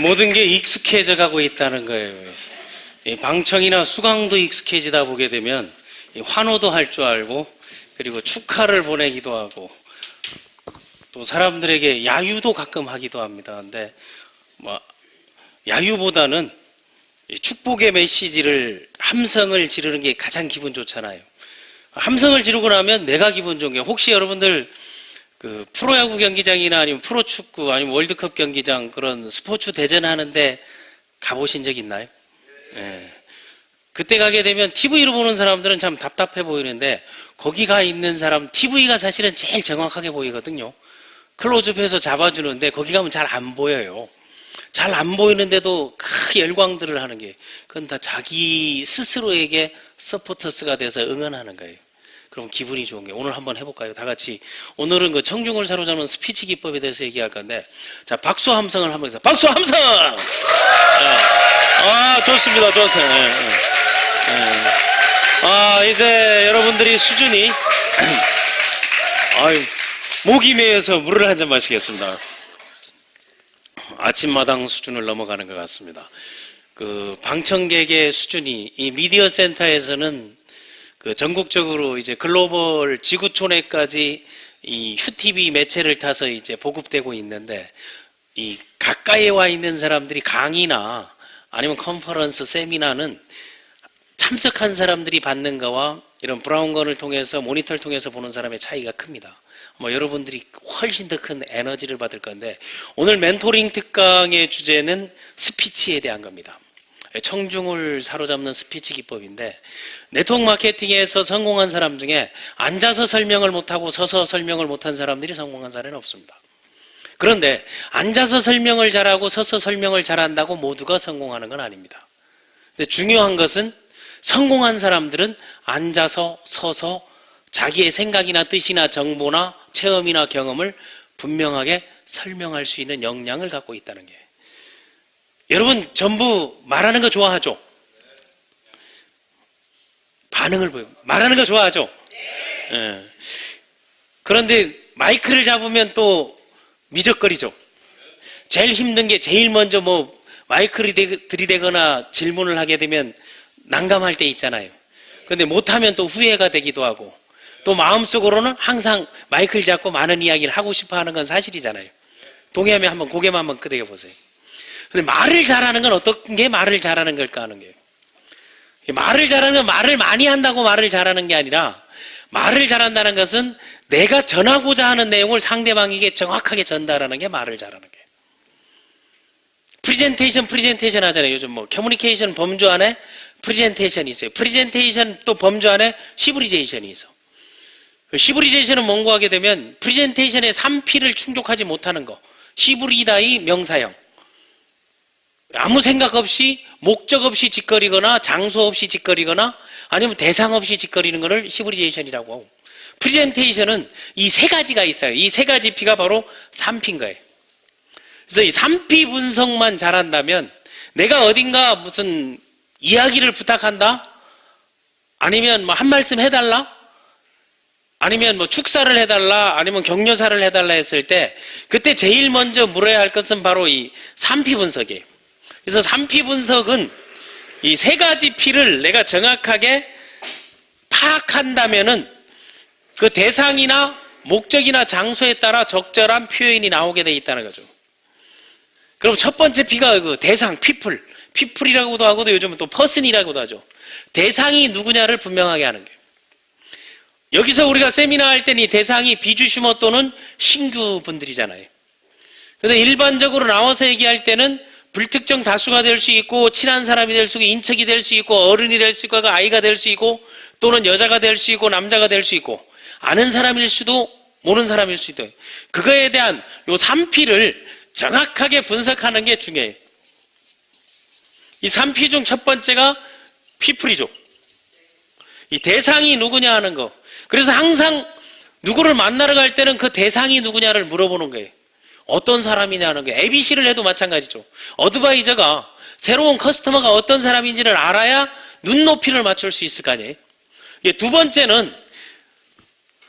모든 게 익숙해져 가고 있다는 거예요. 방청이나 수강도 익숙해지다 보게 되면 환호도 할 줄 알고, 그리고 축하를 보내기도 하고, 또 사람들에게 야유도 가끔 하기도 합니다. 근데 야유보다는 축복의 메시지를, 함성을 지르는 게 가장 기분 좋잖아요. 함성을 지르고 나면 내가 기분 좋은 게, 혹시 여러분들 그 프로야구 경기장이나 아니면 프로축구 아니면 월드컵 경기장, 그런 스포츠 대전 하는데 가보신 적 있나요? 네. 그때 가게 되면 TV로 보는 사람들은 참 답답해 보이는데, 거기 가 있는 사람, TV가 사실은 제일 정확하게 보이거든요. 클로즈업해서 잡아주는데 거기 가면 잘 안 보여요. 잘 안 보이는데도 그 열광들을 하는 게, 그건 다 자기 스스로에게 서포터스가 돼서 응원하는 거예요. 그럼 기분이 좋은 게, 오늘 한번 해볼까요? 다 같이. 오늘은 그 청중을 사로잡는 스피치 기법에 대해서 얘기할 건데, 자, 박수 함성을 한번 해서, 박수 함성! 좋습니다. 좋았어요. 이제 여러분들이 수준이, 목이 메어서 물을 한 잔 마시겠습니다. 아침마당 수준을 넘어가는 것 같습니다. 그 방청객의 수준이, 이 미디어 센터에서는 그 전국적으로 이제 글로벌 지구촌에까지 이 휴TV 매체를 타서 이제 보급되고 있는데, 이 가까이에 와 있는 사람들이 강의나 아니면 컨퍼런스, 세미나는 참석한 사람들이 받는 거와 이런 브라운관을 통해서, 모니터를 통해서 보는 사람의 차이가 큽니다. 여러분들이 훨씬 더 큰 에너지를 받을 건데, 오늘 멘토링 특강의 주제는 스피치에 대한 겁니다. 청중을 사로잡는 스피치 기법인데, 네트워크 마케팅에서 성공한 사람 중에 앉아서 설명을 못하고 서서 설명을 못한 사람들이 성공한 사례는 없습니다. 그런데 앉아서 설명을 잘하고 서서 설명을 잘한다고 모두가 성공하는 건 아닙니다. 근데 중요한 것은, 성공한 사람들은 앉아서 서서 자기의 생각이나 뜻이나 정보나 체험이나 경험을 분명하게 설명할 수 있는 역량을 갖고 있다는 게. 여러분 전부 말하는 거 좋아하죠? 반응을 보여. 말하는 거 좋아하죠? 네. 그런데 마이크를 잡으면 또 미적거리죠. 제일 힘든 게, 제일 먼저 마이크를 들이대거나 질문을 하게 되면 난감할 때 있잖아요. 그런데 못하면 또 후회가 되기도 하고, 또 마음속으로는 항상 마이크를 잡고 많은 이야기를 하고 싶어 하는 건 사실이잖아요. 동의하면 한번 고개만 한번 끄덕여 보세요. 근데 말을 잘하는 건 어떤 게 말을 잘하는 걸까 하는 거예요. 말을 잘하는 건 말을 많이 한다고 말을 잘하는 게 아니라, 말을 잘한다는 것은 내가 전하고자 하는 내용을 상대방에게 정확하게 전달하는 게 말을 잘하는 거예요. 프리젠테이션 하잖아요. 요즘 커뮤니케이션 범주 안에 프리젠테이션이 있어요. 프리젠테이션 또 범주 안에 시브리제이션이 있어. 시브리제이션은 뭔고 하게 되면, 프리젠테이션의 3P를 충족하지 못하는 거. 시브리다의 명사형. 아무 생각 없이, 목적 없이 짓거리거나 장소 없이 짓거리거나 아니면 대상 없이 짓거리는 거를 시브리제이션이라고 하고, 프리젠테이션은 이 세 가지가 있어요. 이 세 가지 P가 바로 3P인 거예요. 그래서 이 3P 분석만 잘한다면, 내가 어딘가 무슨 이야기를 부탁한다? 아니면 한 말씀 해달라? 아니면 축사를 해달라? 아니면 격려사를 해달라 했을 때, 그때 제일 먼저 물어야 할 것은 바로 이 3P 분석이에요. 그래서 3P 분석은 이 세 가지 P를 내가 정확하게 파악한다면은 그 대상이나 목적이나 장소에 따라 적절한 표현이 나오게 돼 있다는 거죠. 그럼 첫 번째 P가 그 대상, 피플이라고도 하고도 요즘은 또 퍼슨이라고도 하죠. 대상이 누구냐를 분명하게 하는 거예요. 여기서 우리가 세미나 할 때는 이 대상이 비주슈머 또는 신규 분들이잖아요. 그런데 일반적으로 나와서 얘기할 때는 불특정 다수가 될 수 있고, 친한 사람이 될 수 있고, 인척이 될 수 있고, 어른이 될 수 있고, 아이가 될 수 있고, 또는 여자가 될 수 있고, 남자가 될 수 있고, 아는 사람일 수도 모르는 사람일 수도 있고, 그거에 대한 요 3P를 정확하게 분석하는 게 중요해요. 이 3P 중 첫 번째가 피플이죠. 이 대상이 누구냐 하는 거. 그래서 항상 누구를 만나러 갈 때는 그 대상이 누구냐를 물어보는 거예요. 어떤 사람이냐는 게, ABC를 해도 마찬가지죠. 어드바이저가 새로운 커스터머가 어떤 사람인지를 알아야 눈높이를 맞출 수 있을 거 아니에요. 두 번째는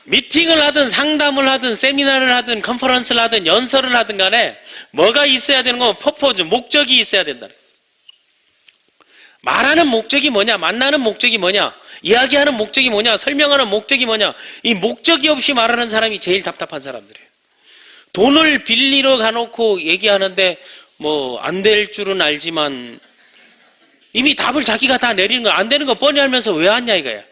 미팅을 하든 상담을 하든 세미나를 하든 컨퍼런스를 하든 연설을 하든 간에 뭐가 있어야 되는 건 퍼포즈, 목적이 있어야 된다. 말하는 목적이 뭐냐, 만나는 목적이 뭐냐, 이야기하는 목적이 뭐냐, 설명하는 목적이 뭐냐. 이 목적이 없이 말하는 사람이 제일 답답한 사람들이에요. 돈을 빌리러 가놓고 얘기하는데 뭐 안 될 줄은 알지만 이미 답을 자기가 다 내리는 거, 안 되는 거 뻔히 알면서 왜 왔냐 이거야.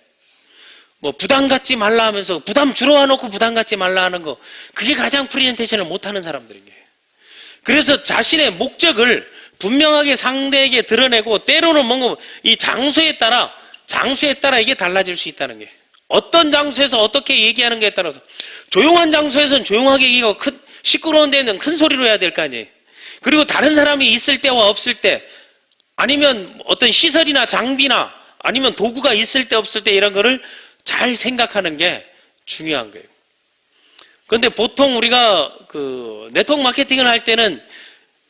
뭐 부담 갖지 말라 하면서 부담 주러 와놓고 부담 갖지 말라 하는 거, 그게 가장 프레젠테이션을 못하는 사람들인 거예요. 그래서 자신의 목적을 분명하게 상대에게 드러내고, 때로는 뭔가 이 장소에 따라 이게 달라질 수 있다는 게, 어떤 장소에서 어떻게 얘기하는 게 따라서, 조용한 장소에서는 조용하게 얘기하고 시끄러운 데는 큰 소리로 해야 될 거 아니에요. 그리고 다른 사람이 있을 때와 없을 때, 아니면 어떤 시설이나 장비나 아니면 도구가 있을 때 없을 때 이런 거를 잘 생각하는 게 중요한 거예요. 그런데 보통 우리가 그 네트워크 마케팅을 할 때는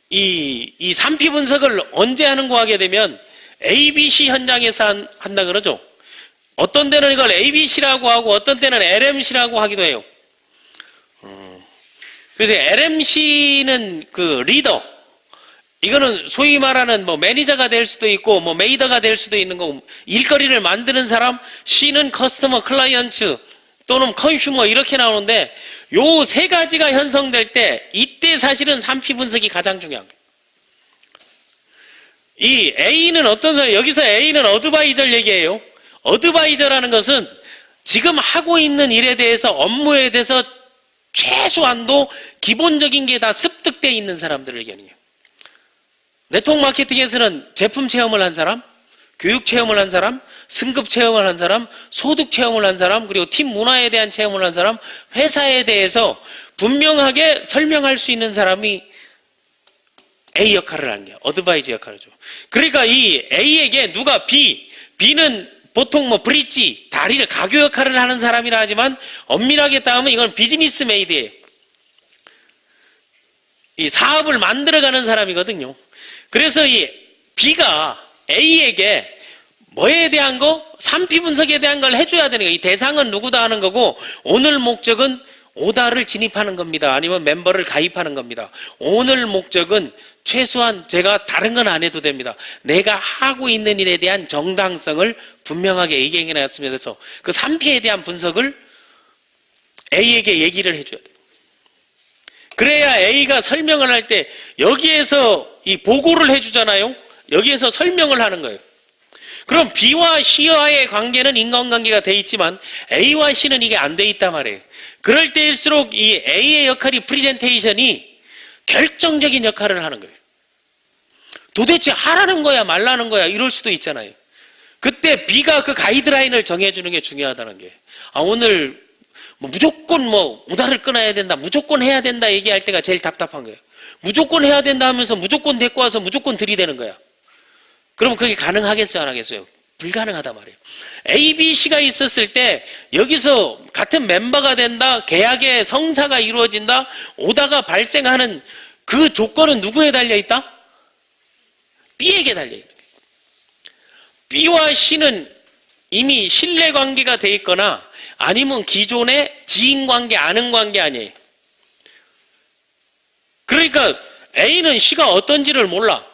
이 3P 분석을 언제 하는고 하게 되면 ABC 현장에서 한다 그러죠. 어떤 때는 이걸 ABC라고 하고 어떤 때는 LMC라고 하기도 해요. 그래서 LMC는 그 리더, 이거는 소위 말하는 뭐 매니저가 될 수도 있고 뭐 메이더가 될 수도 있는 거고, 일거리를 만드는 사람. C는 커스터머, 클라이언트 또는 컨슈머 이렇게 나오는데, 요 세 가지가 형성될 때 이때 사실은 3P 분석이 가장 중요한 거예요. 이 A는 어떤 사람, 여기서 A는 어드바이저 얘기예요. 어드바이저라는 것은 지금 하고 있는 일에 대해서, 업무에 대해서 최소한도 기본적인 게 다 습득되어 있는 사람들을 얘기하는 거예요. 네트워크 마케팅에서는 제품 체험을 한 사람, 교육 체험을 한 사람, 승급 체험을 한 사람, 소득 체험을 한 사람, 그리고 팀 문화에 대한 체험을 한 사람, 회사에 대해서 분명하게 설명할 수 있는 사람이 A 역할을 하는 거예요. 어드바이저 역할이죠. 그러니까 이 A에게 누가 B는 보통 뭐 브릿지, 다리를, 가교 역할을 하는 사람이라 하지만 엄밀하게 따지면 이건 비즈니스 메이드예요. 이 사업을 만들어가는 사람이거든요. 그래서 이 B가 A에게 뭐에 대한 거? 3P 분석에 대한 걸 해줘야 되는 거예요. 이 대상은 누구다 하는 거고, 오늘 목적은 오다를 진입하는 겁니다. 아니면 멤버를 가입하는 겁니다. 오늘 목적은 최소한 제가 다른 건 안 해도 됩니다. 내가 하고 있는 일에 대한 정당성을 분명하게 얘기해 놨으면 해서 그 3P에 대한 분석을 A에게 얘기를 해줘야 돼요. 그래야 A가 설명을 할 때 여기에서 이 보고를 해주잖아요. 여기에서 설명을 하는 거예요. 그럼 B와 C와의 관계는 인간관계가 돼 있지만 A와 C는 이게 안 돼 있단 말이에요. 그럴 때일수록 이 A의 역할이, 프레젠테이션이 결정적인 역할을 하는 거예요. 도대체 하라는 거야 말라는 거야 이럴 수도 있잖아요. 그때 B가 그 가이드라인을 정해주는 게 중요하다는 게, 오늘 뭐 무조건 뭐 오다를 끊어야 된다, 무조건 해야 된다 얘기할 때가 제일 답답한 거예요. 무조건 해야 된다 하면서 무조건 데리고 와서 무조건 들이대는 거야. 그러면 그게 가능하겠어요, 안 하겠어요? 불가능하단 말이에요. A, B, C가 있었을 때 여기서 같은 멤버가 된다, 계약의 성사가 이루어진다, 오다가 발생하는 그 조건은 누구에 달려있다? B에게 달려있는 거예요. B와 C는 이미 신뢰관계가 돼 있거나 아니면 기존의 지인관계, 아는 관계 아니에요. 그러니까 A는 C가 어떤지를 몰라.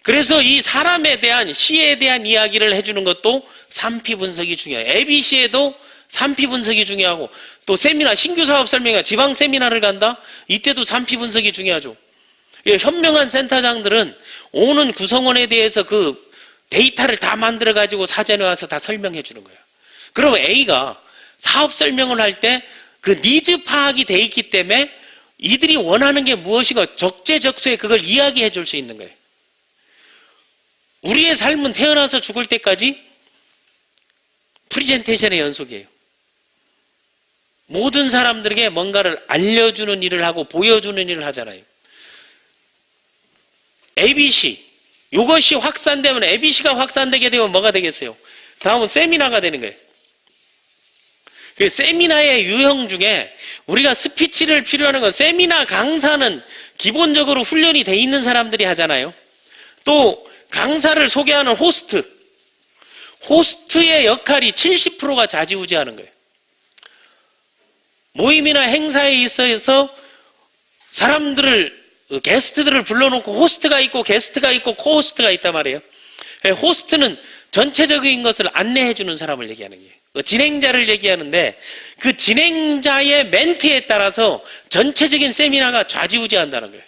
그래서 이 사람에 대한, C에 대한 이야기를 해주는 것도 3P 분석이 중요해요. ABC에도 3P 분석이 중요하고, 또 세미나, 신규 사업 설명회, 지방 세미나를 간다? 이때도 3P 분석이 중요하죠. 현명한 센터장들은 오는 구성원에 대해서 그 데이터를 다 만들어가지고 사전에 와서 다 설명해 주는 거예요. 그럼 A가 사업 설명을 할 때 그 니즈 파악이 돼 있기 때문에 이들이 원하는 게 무엇이고 적재적소에 그걸 이야기해 줄 수 있는 거예요. 우리의 삶은 태어나서 죽을 때까지 프리젠테이션의 연속이에요. 모든 사람들에게 뭔가를 알려주는 일을 하고 보여주는 일을 하잖아요. ABC, 이것이 확산되면, ABC가 확산되게 되면 뭐가 되겠어요? 다음은 세미나가 되는 거예요. 그 세미나의 유형 중에 우리가 스피치를 필요하는 건, 세미나 강사는 기본적으로 훈련이 돼 있는 사람들이 하잖아요. 또 강사를 소개하는 호스트의 역할이 70%가 좌지우지하는 거예요. 모임이나 행사에 있어서 사람들을, 게스트들을 불러놓고 호스트가 있고 게스트가 있고 코호스트가 있단 말이에요. 호스트는 전체적인 것을 안내해주는 사람을 얘기하는 거예요. 진행자를 얘기하는데 그 진행자의 멘트에 따라서 전체적인 세미나가 좌지우지한다는 거예요.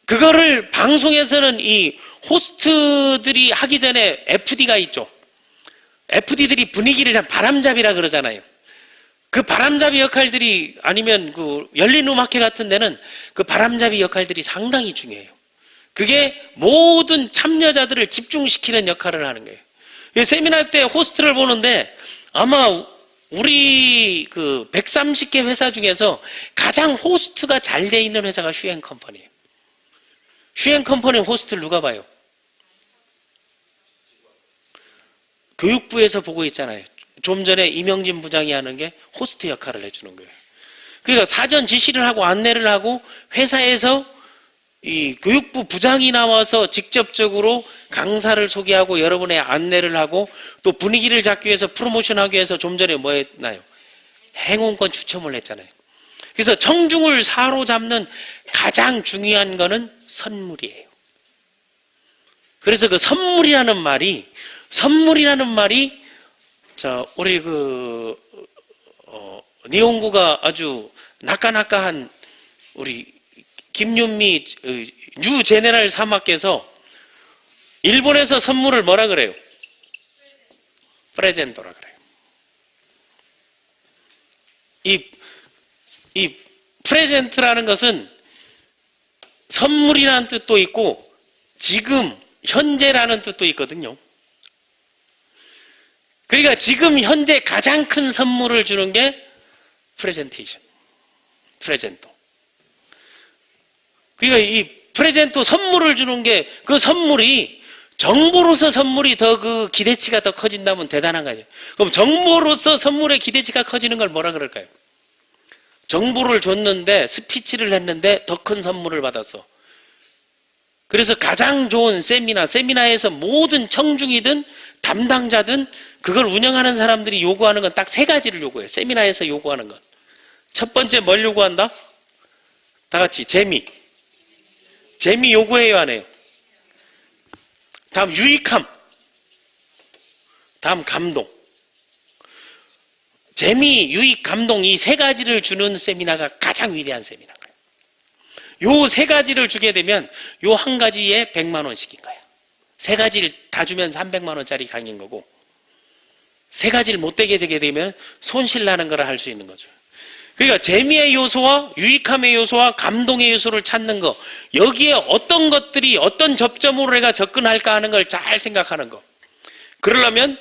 그거를 방송에서는 이 호스트들이 하기 전에 FD가 있죠. FD들이 분위기를 바람잡이라 그러잖아요. 그 바람잡이 역할들이, 아니면 그 열린 음악회 같은 데는 그 바람잡이 역할들이 상당히 중요해요. 그게 모든 참여자들을 집중시키는 역할을 하는 거예요. 세미나 때 호스트를 보는데 아마 우리 그 130개 회사 중에서 가장 호스트가 잘 돼 있는 회사가 슈엔컴퍼니예요. 슈엔컴퍼니 호스트를 누가 봐요? 교육부에서 보고 있잖아요. 좀 전에 이명진 부장이 하는 게 호스트 역할을 해주는 거예요. 그러니까 사전 지시를 하고 안내를 하고 회사에서 이 교육부 부장이 나와서 직접적으로 강사를 소개하고 여러분의 안내를 하고 또 분위기를 잡기 위해서 프로모션하기 위해서 좀 전에 뭐 했나요? 행운권 추첨을 했잖아요. 그래서 청중을 사로잡는 가장 중요한 거는 선물이에요. 그래서 그 선물이라는 말이 우리 니혼구가 아주 나까나까한 우리 김윤미 뉴 제네럴 사마께서 일본에서 선물을 뭐라 그래요? 프레젠토라 그래요. 이 프레젠트라는 것은 선물이라는 뜻도 있고 지금 현재라는 뜻도 있거든요. 그러니까 지금 현재 가장 큰 선물을 주는 게 프레젠테이션, 프레젠토. 그러니까 이 프레젠토 선물을 주는 게, 그 선물이 정보로서 선물이 더 그 기대치가 더 커진다면 대단한 거죠. 그럼 정보로서 선물의 기대치가 커지는 걸 뭐라 그럴까요? 정보를 줬는데 스피치를 했는데 더 큰 선물을 받았어. 그래서 가장 좋은 세미나에서 모든 청중이든 담당자든 그걸 운영하는 사람들이 요구하는 건 딱 세 가지를 요구해요. 세미나에서 요구하는 건. 첫 번째 뭘 요구한다? 다 같이 재미 요구해요, 안 해요? 다음 유익함, 다음 감동. 재미, 유익, 감동, 이 세 가지를 주는 세미나가 가장 위대한 세미나인 거예요. 요 세 가지를 주게 되면 요 한 가지에 100만 원씩인 거예요. 세 가지를 다 주면 300만 원짜리 강의인 거고, 세 가지를 못 되게 되게 되면 손실 나는 거라 할 수 있는 거죠. 그러니까 재미의 요소와 유익함의 요소와 감동의 요소를 찾는 거, 여기에 어떤 것들이 어떤 접점으로 내가 접근할까 하는 걸 잘 생각하는 거. 그러려면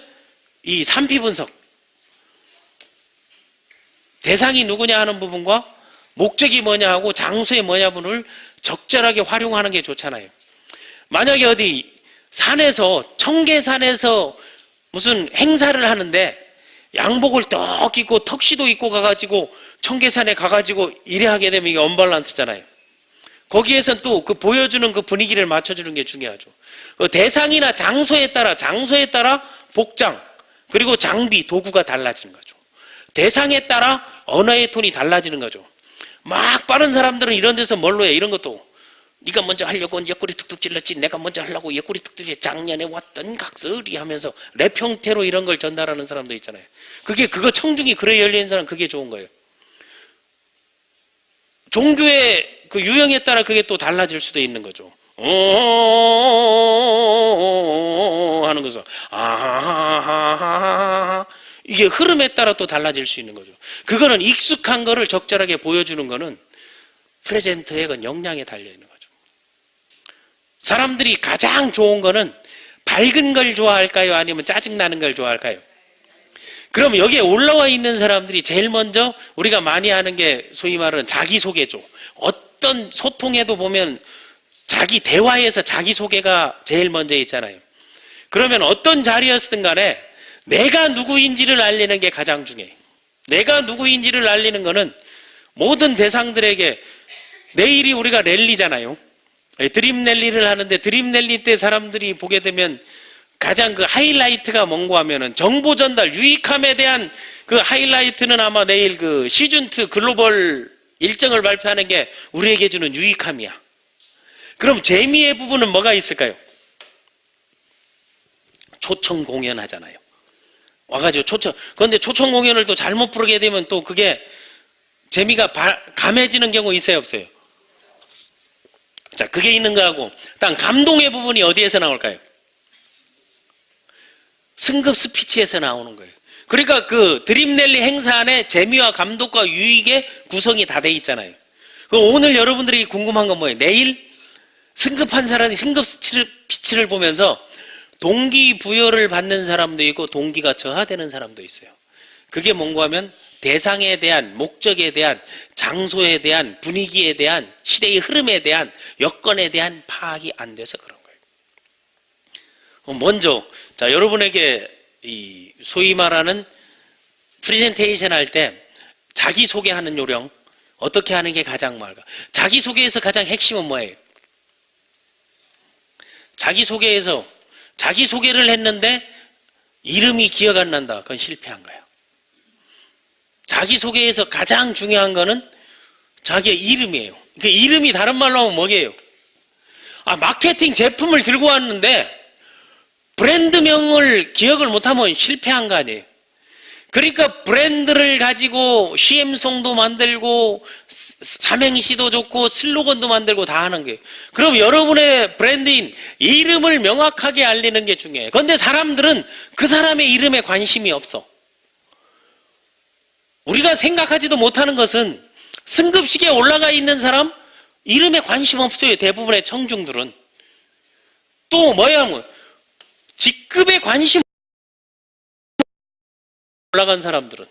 이 3P 분석, 대상이 누구냐 하는 부분과 목적이 뭐냐 하고 장소에 뭐냐 분을 적절하게 활용하는 게 좋잖아요. 만약에 어디 산에서, 청계산에서 무슨 행사를 하는데 양복을 떡 입고 턱시도 입고 가가지고 청계산에 가가지고 이래 하게 되면 이게 언밸런스잖아요. 거기에선 또 그 보여주는 그 분위기를 맞춰주는 게 중요하죠. 대상이나 장소에 따라 복장, 그리고 장비, 도구가 달라지는 거죠. 대상에 따라 언어의 톤이 달라지는 거죠. 막 빠른 사람들은 이런 데서 뭘로 해? 이런 것도. 네가 먼저 하려고 옆구리 툭툭 찔렀지, 내가 먼저 하려고 옆구리 툭툭 찔렀지, 작년에 왔던 각설이 하면서 랩 형태로 이런 걸 전달하는 사람도 있잖아요. 그거 청중이 그래 열리는 사람, 그게 좋은 거예요. 종교의 그 유형에 따라 그게 또 달라질 수도 있는 거죠. 하는 거죠. 이게 흐름에 따라 또 달라질 수 있는 거죠. 그거는 익숙한 거를 적절하게 보여주는 거는 프레젠터의 건 역량에 달려있는 거죠. 사람들이 가장 좋은 거는 밝은 걸 좋아할까요? 아니면 짜증나는 걸 좋아할까요? 그럼 여기에 올라와 있는 사람들이 제일 먼저 우리가 많이 하는 게 소위 말하는 자기소개죠. 어떤 소통에도 보면 대화에서 자기소개가 제일 먼저 있잖아요. 그러면 어떤 자리였든 간에 내가 누구인지를 알리는 게 가장 중요해요. 내가 누구인지를 알리는 거는 모든 대상들에게, 내일이 우리가 랠리잖아요. 드림 랠리를 하는데 드림 랠리 때 사람들이 보게 되면 가장 그 하이라이트가 뭔고 하면은 정보 전달, 유익함에 대한 그 하이라이트는 아마 내일 그 시즌2 글로벌 일정을 발표하는 게 우리에게 주는 유익함이야. 그럼 재미의 부분은 뭐가 있을까요? 초청 공연 하잖아요. 와가지고 그런데 초청 공연을 또 잘못 부르게 되면 또 그게 재미가 감해지는 경우 있어요, 없어요? 자, 그게 있는 거하고, 일단 감동의 부분이 어디에서 나올까요? 승급 스피치에서 나오는 거예요. 그러니까 그 드림랠리 행사 안에 재미와 감독과 유익의 구성이 다 돼 있잖아요. 그럼 오늘 여러분들이 궁금한 건 뭐예요? 내일 승급한 사람이 승급 스피치를 보면서 동기부여를 받는 사람도 있고 동기가 저하되는 사람도 있어요. 그게 뭔가 하면 대상에 대한, 목적에 대한, 장소에 대한, 분위기에 대한, 시대의 흐름에 대한, 여건에 대한 파악이 안 돼서 그런 거예요. 먼저 자, 여러분에게 이 소위 말하는 프레젠테이션 할 때 자기소개하는 요령 어떻게 하는 게 가장 말까? 자기소개에서 가장 핵심은 뭐예요? 자기소개를 했는데 이름이 기억 안 난다. 그건 실패한 거예요. 자기소개에서 가장 중요한 거는 자기의 이름이에요. 그 이름이 다른 말로 하면 뭐게요? 마케팅 제품을 들고 왔는데 브랜드명을 기억을 못하면 실패한 거 아니에요. 그러니까 브랜드를 가지고 CM송도 만들고 삼행시도 좋고 슬로건도 만들고 다 하는 거예요. 그럼 여러분의 브랜드인 이름을 명확하게 알리는 게 중요해요. 그런데 사람들은 그 사람의 이름에 관심이 없어. 우리가 생각하지도 못하는 것은 승급식에 올라가 있는 사람 이름에 관심 없어요. 대부분의 청중들은. 또 뭐야 하면 직급에 관심 올라간 사람들은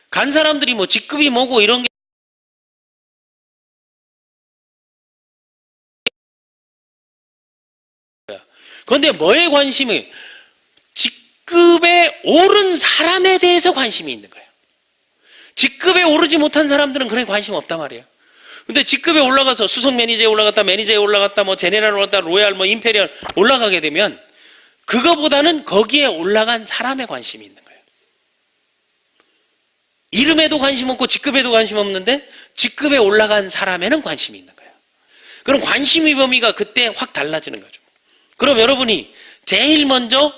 간 사람들이 뭐 직급이 뭐고 이런 게 그런데 뭐에 관심이 직급에 오른 사람에 대해서 관심이 있는 거예요. 직급에 오르지 못한 사람들은 그런 관심 없단 말이에요. 근데 직급에 올라가서 수석 매니저에 올라갔다, 매니저에 올라갔다, 뭐 제네럴 올라갔다, 로얄, 뭐 임페리얼 올라가게 되면 그거보다는 거기에 올라간 사람에 관심이 있는 거예요. 이름에도 관심 없고 직급에도 관심 없는데 직급에 올라간 사람에는 관심이 있는 거예요. 그럼 관심의 범위가 그때 확 달라지는 거죠. 그럼 여러분이 제일 먼저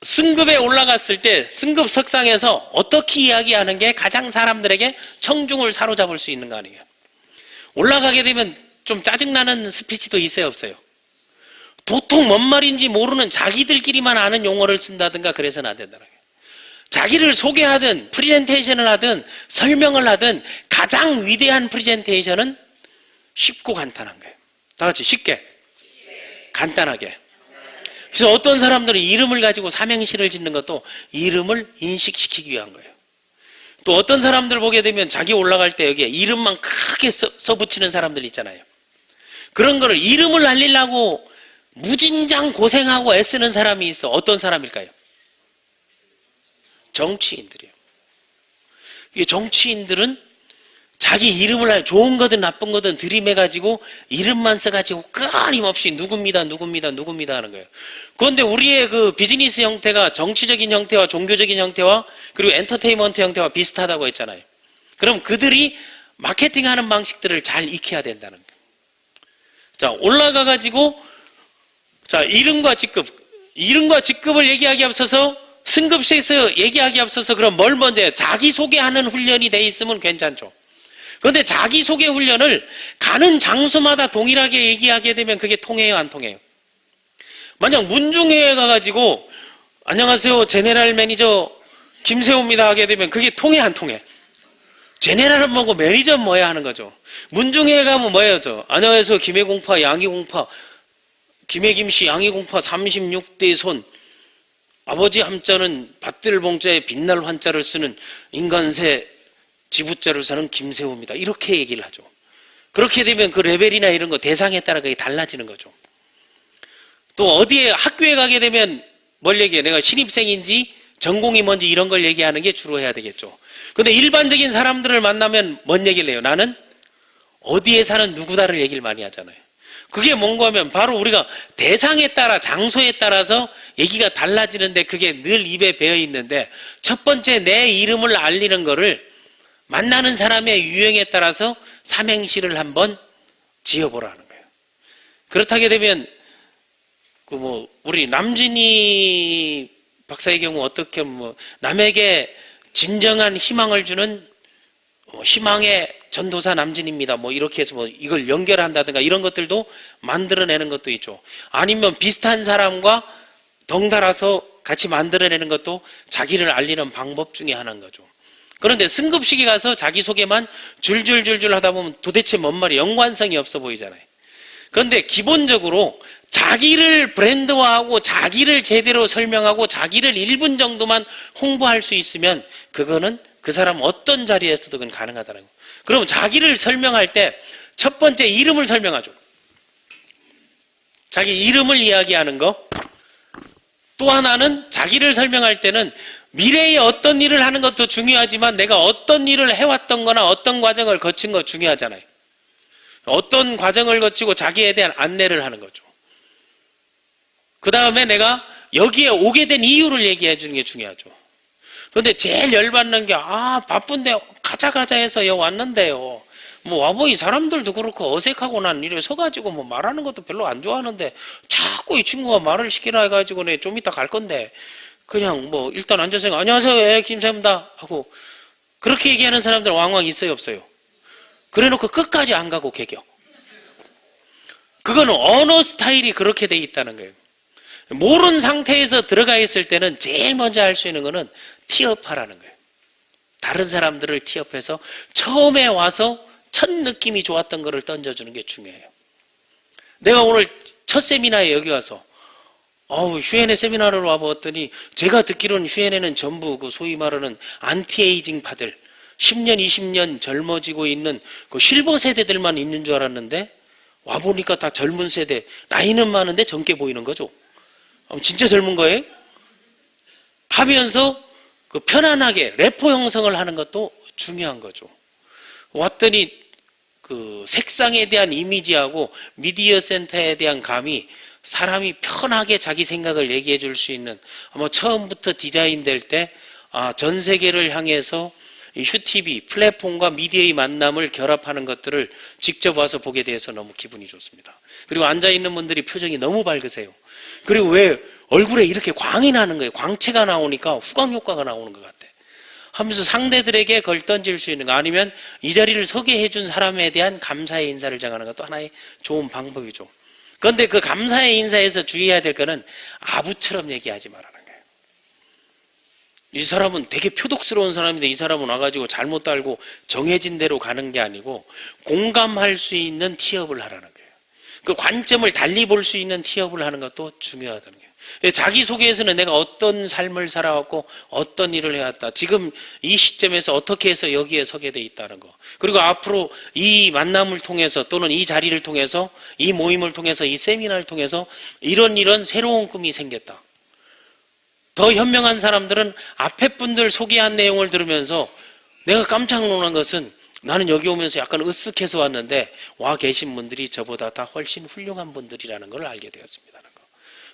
승급에 올라갔을 때 승급 석상에서 어떻게 이야기하는 게 가장 사람들에게 청중을 사로잡을 수 있는 거 아니에요? 올라가게 되면 좀 짜증나는 스피치도 있어요, 없어요? 도통 뭔 말인지 모르는 자기들끼리만 아는 용어를 쓴다든가 그래서는 안 된다는 거예요. 자기를 소개하든 프레젠테이션을 하든 설명을 하든 가장 위대한 프레젠테이션은 쉽고 간단한 거예요. 다 같이 쉽게, 간단하게. 그래서 어떤 사람들은 이름을 가지고 삼행시를 짓는 것도 이름을 인식시키기 위한 거예요. 또 어떤 사람들 보게 되면 자기 올라갈 때 여기에 이름만 크게 써붙이는 사람들 있잖아요. 그런 거를 이름을 알리려고 무진장 고생하고 애쓰는 사람이 있어. 어떤 사람일까요? 정치인들이에요. 이 정치인들은 자기 이름을 좋은 거든 나쁜 거든 들이매가지고 이름만 써가지고 끊임없이 누굽니다 하는 거예요. 그런데 우리의 그 비즈니스 형태가 정치적인 형태와 종교적인 형태와 그리고 엔터테인먼트 형태와 비슷하다고 했잖아요. 그럼 그들이 마케팅하는 방식들을 잘 익혀야 된다는 거예요. 자, 올라가가지고 자, 이름과 직급을 얘기하기 앞서서 승급시에서 얘기하기 앞서서 그럼 뭘 먼저 해요? 자기소개하는 훈련이 돼 있으면 괜찮죠. 그런데 자기소개 훈련을 가는 장소마다 동일하게 얘기하게 되면 그게 통해요, 안 통해요? 만약 문중회에 가가지고 안녕하세요, 제네럴 매니저 김세호입니다 하게 되면 그게 통해, 안 통해? 제네럴은 뭐고 매니저는 뭐야 하는 거죠. 문중회에 가면 뭐예요? 안녕하세요, 김해공파, 양희공파, 김해김씨, 양희공파 36대 손, 아버지 함자는 밭들봉자에 빛날 환자를 쓰는 인간새 지부자를 사는 김세호입니다. 이렇게 얘기를 하죠. 그렇게 되면 그 레벨이나 이런 거 대상에 따라 그게 달라지는 거죠. 또 어디에 학교에 가게 되면 뭘 얘기해? 내가 신입생인지 전공이 뭔지 이런 걸 얘기하는 게 주로 해야 되겠죠. 근데 일반적인 사람들을 만나면 뭔 얘기를 해요? 나는 어디에 사는 누구다를 얘기를 많이 하잖아요. 그게 뭔가 하면 바로 우리가 대상에 따라 장소에 따라서 얘기가 달라지는데 그게 늘 입에 배어 있는데 첫 번째 내 이름을 알리는 거를 만나는 사람의 유형에 따라서 삼행시를 한번 지어보라는 거예요. 그렇다게 되면 우리 남진희 박사의 경우 어떻게 남에게 진정한 희망을 주는 희망의 전도사 남진입니다. 이렇게 해서 이걸 연결한다든가 이런 것들도 만들어내는 것도 있죠. 아니면 비슷한 사람과 덩달아서 같이 만들어내는 것도 자기를 알리는 방법 중에 하나인 거죠. 그런데 승급식에 가서 자기소개만 줄줄줄줄 하다 보면 도대체 뭔 말이 연관성이 없어 보이잖아요. 그런데 기본적으로 자기를 브랜드화하고 자기를 제대로 설명하고 자기를 1분 정도만 홍보할 수 있으면 그거는 그 사람 어떤 자리에서도 그건 가능하다는 거예요. 그럼 자기를 설명할 때 첫 번째 이름을 설명하죠. 자기 이름을 이야기하는 거. 또 하나는 자기를 설명할 때는 미래에 어떤 일을 하는 것도 중요하지만 내가 어떤 일을 해왔던 거나 어떤 과정을 거친 거 중요하잖아요. 어떤 과정을 거치고 자기에 대한 안내를 하는 거죠. 그 다음에 내가 여기에 오게 된 이유를 얘기해 주는 게 중요하죠. 그런데 제일 열받는 게 바쁜데 가자 해서 왔는데요. 와보니 사람들도 그렇고 어색하고 난 이래 서가지고 말하는 것도 별로 안 좋아하는데 자꾸 이 친구가 말을 시키라 해가지고 네, 좀 이따 갈 건데 그냥 일단 앉아서 안녕하세요 김사입니다 하고 그렇게 얘기하는 사람들 왕왕 있어요 없어요? 그래놓고 끝까지 안 가고 개겨. 그거는 언어 스타일이 그렇게 돼 있다는 거예요. 모르는 상태에서 들어가 있을 때는 제일 먼저 할 수 있는 거는 티업하라는 거예요. 다른 사람들을 티업해서 처음에 와서 첫 느낌이 좋았던 거를 던져주는 게 중요해요. 내가 오늘 첫 세미나에 여기 와서 휴엔에 세미나를 와봤더니 제가 듣기로는 휴엔에는 전부 소위 말하는 안티에이징파들 10년 20년 젊어지고 있는 그 실버 세대들만 있는 줄 알았는데 와보니까 다 젊은 세대 나이는 많은데 젊게 보이는 거죠. 진짜 젊은 거예요? 하면서 편안하게 래퍼 형성을 하는 것도 중요한 거죠. 왔더니 색상에 대한 이미지하고 미디어 센터에 대한 감이 사람이 편하게 자기 생각을 얘기해 줄 수 있는 처음부터 디자인될 때 전 세계를 향해서 이 휴TV 플랫폼과 미디어의 만남을 결합하는 것들을 직접 와서 보게 돼서 너무 기분이 좋습니다. 그리고 앉아있는 분들이 표정이 너무 밝으세요. 그리고 왜 얼굴에 이렇게 광이 나는 거예요. 광채가 나오니까 후광 효과가 나오는 것 같아. 하면서 상대들에게 그걸 던질 수 있는 거 아니면 이 자리를 서게 해준 사람에 대한 감사의 인사를 정하는 것도 하나의 좋은 방법이죠. 그런데 그 감사의 인사에서 주의해야 될 거는 아부처럼 얘기하지 말라는 거예요. 이 사람은 되게 표독스러운 사람인데 이 사람은 와가지고 잘못 알고 정해진 대로 가는 게 아니고 공감할 수 있는 티업을 하라는 거예요. 그 관점을 달리 볼 수 있는 티업을 하는 것도 중요하다는 거예요. 자기소개에서는 내가 어떤 삶을 살아왔고 어떤 일을 해왔다. 지금 이 시점에서 어떻게 해서 여기에 서게 돼 있다는 거. 그리고 앞으로 이 만남을 통해서 또는 이 자리를 통해서 이 모임을 통해서 이 세미나를 통해서 이런 새로운 꿈이 생겼다. 더 현명한 사람들은 앞에 분들 소개한 내용을 들으면서 내가 깜짝 놀란 것은 나는 여기 오면서 약간 으쓱해서 왔는데 와 계신 분들이 저보다 다 훨씬 훌륭한 분들이라는 걸 알게 되었습니다.